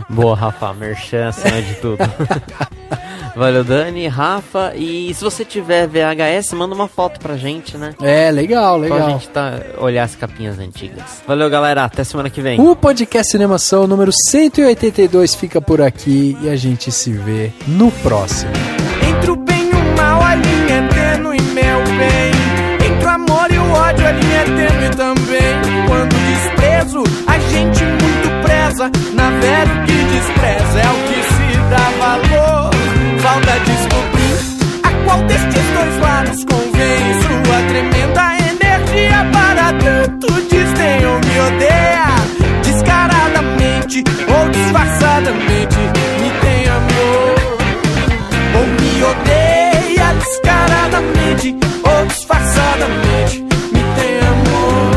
Boa, Rafa, merchan acima de tudo. Valeu, Dani, Rafa. E se você tiver VHS, manda uma foto pra gente, né? É, legal. Pra gente olhar as capinhas antigas. Valeu, galera. Até semana que vem. O podcast Cinemação número 182 fica por aqui e a gente se vê no próximo. Entre o bem e o mal, a linha é tênue, meu bem. Entre o amor e o ódio, a linha é tênue também. Quando desprezo, a gente muito preza. Navega o que despreza é o que se dá valor. Falta descobrir a qual destes dois lados convém. Sua tremenda energia para tanto desdém ou me odeia descaradamente ou disfarçadamente. Me tem amor ou me odeia descaradamente ou disfarçadamente. Me tem amor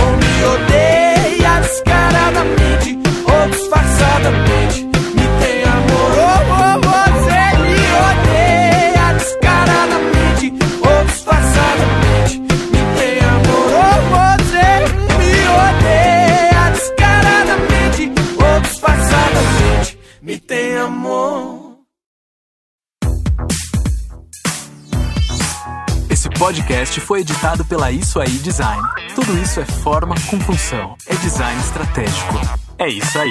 ou me odeia descaradamente ou disfarçadamente. Me tem amor você me odeia descaradamente ou disfarçadamente. Me tem amor você me odeia descaradamente ou disfarçadamente. Me tem amor. Esse podcast foi editado pela Isso Aí Design. Tudo isso é forma com função. É design estratégico. É isso aí.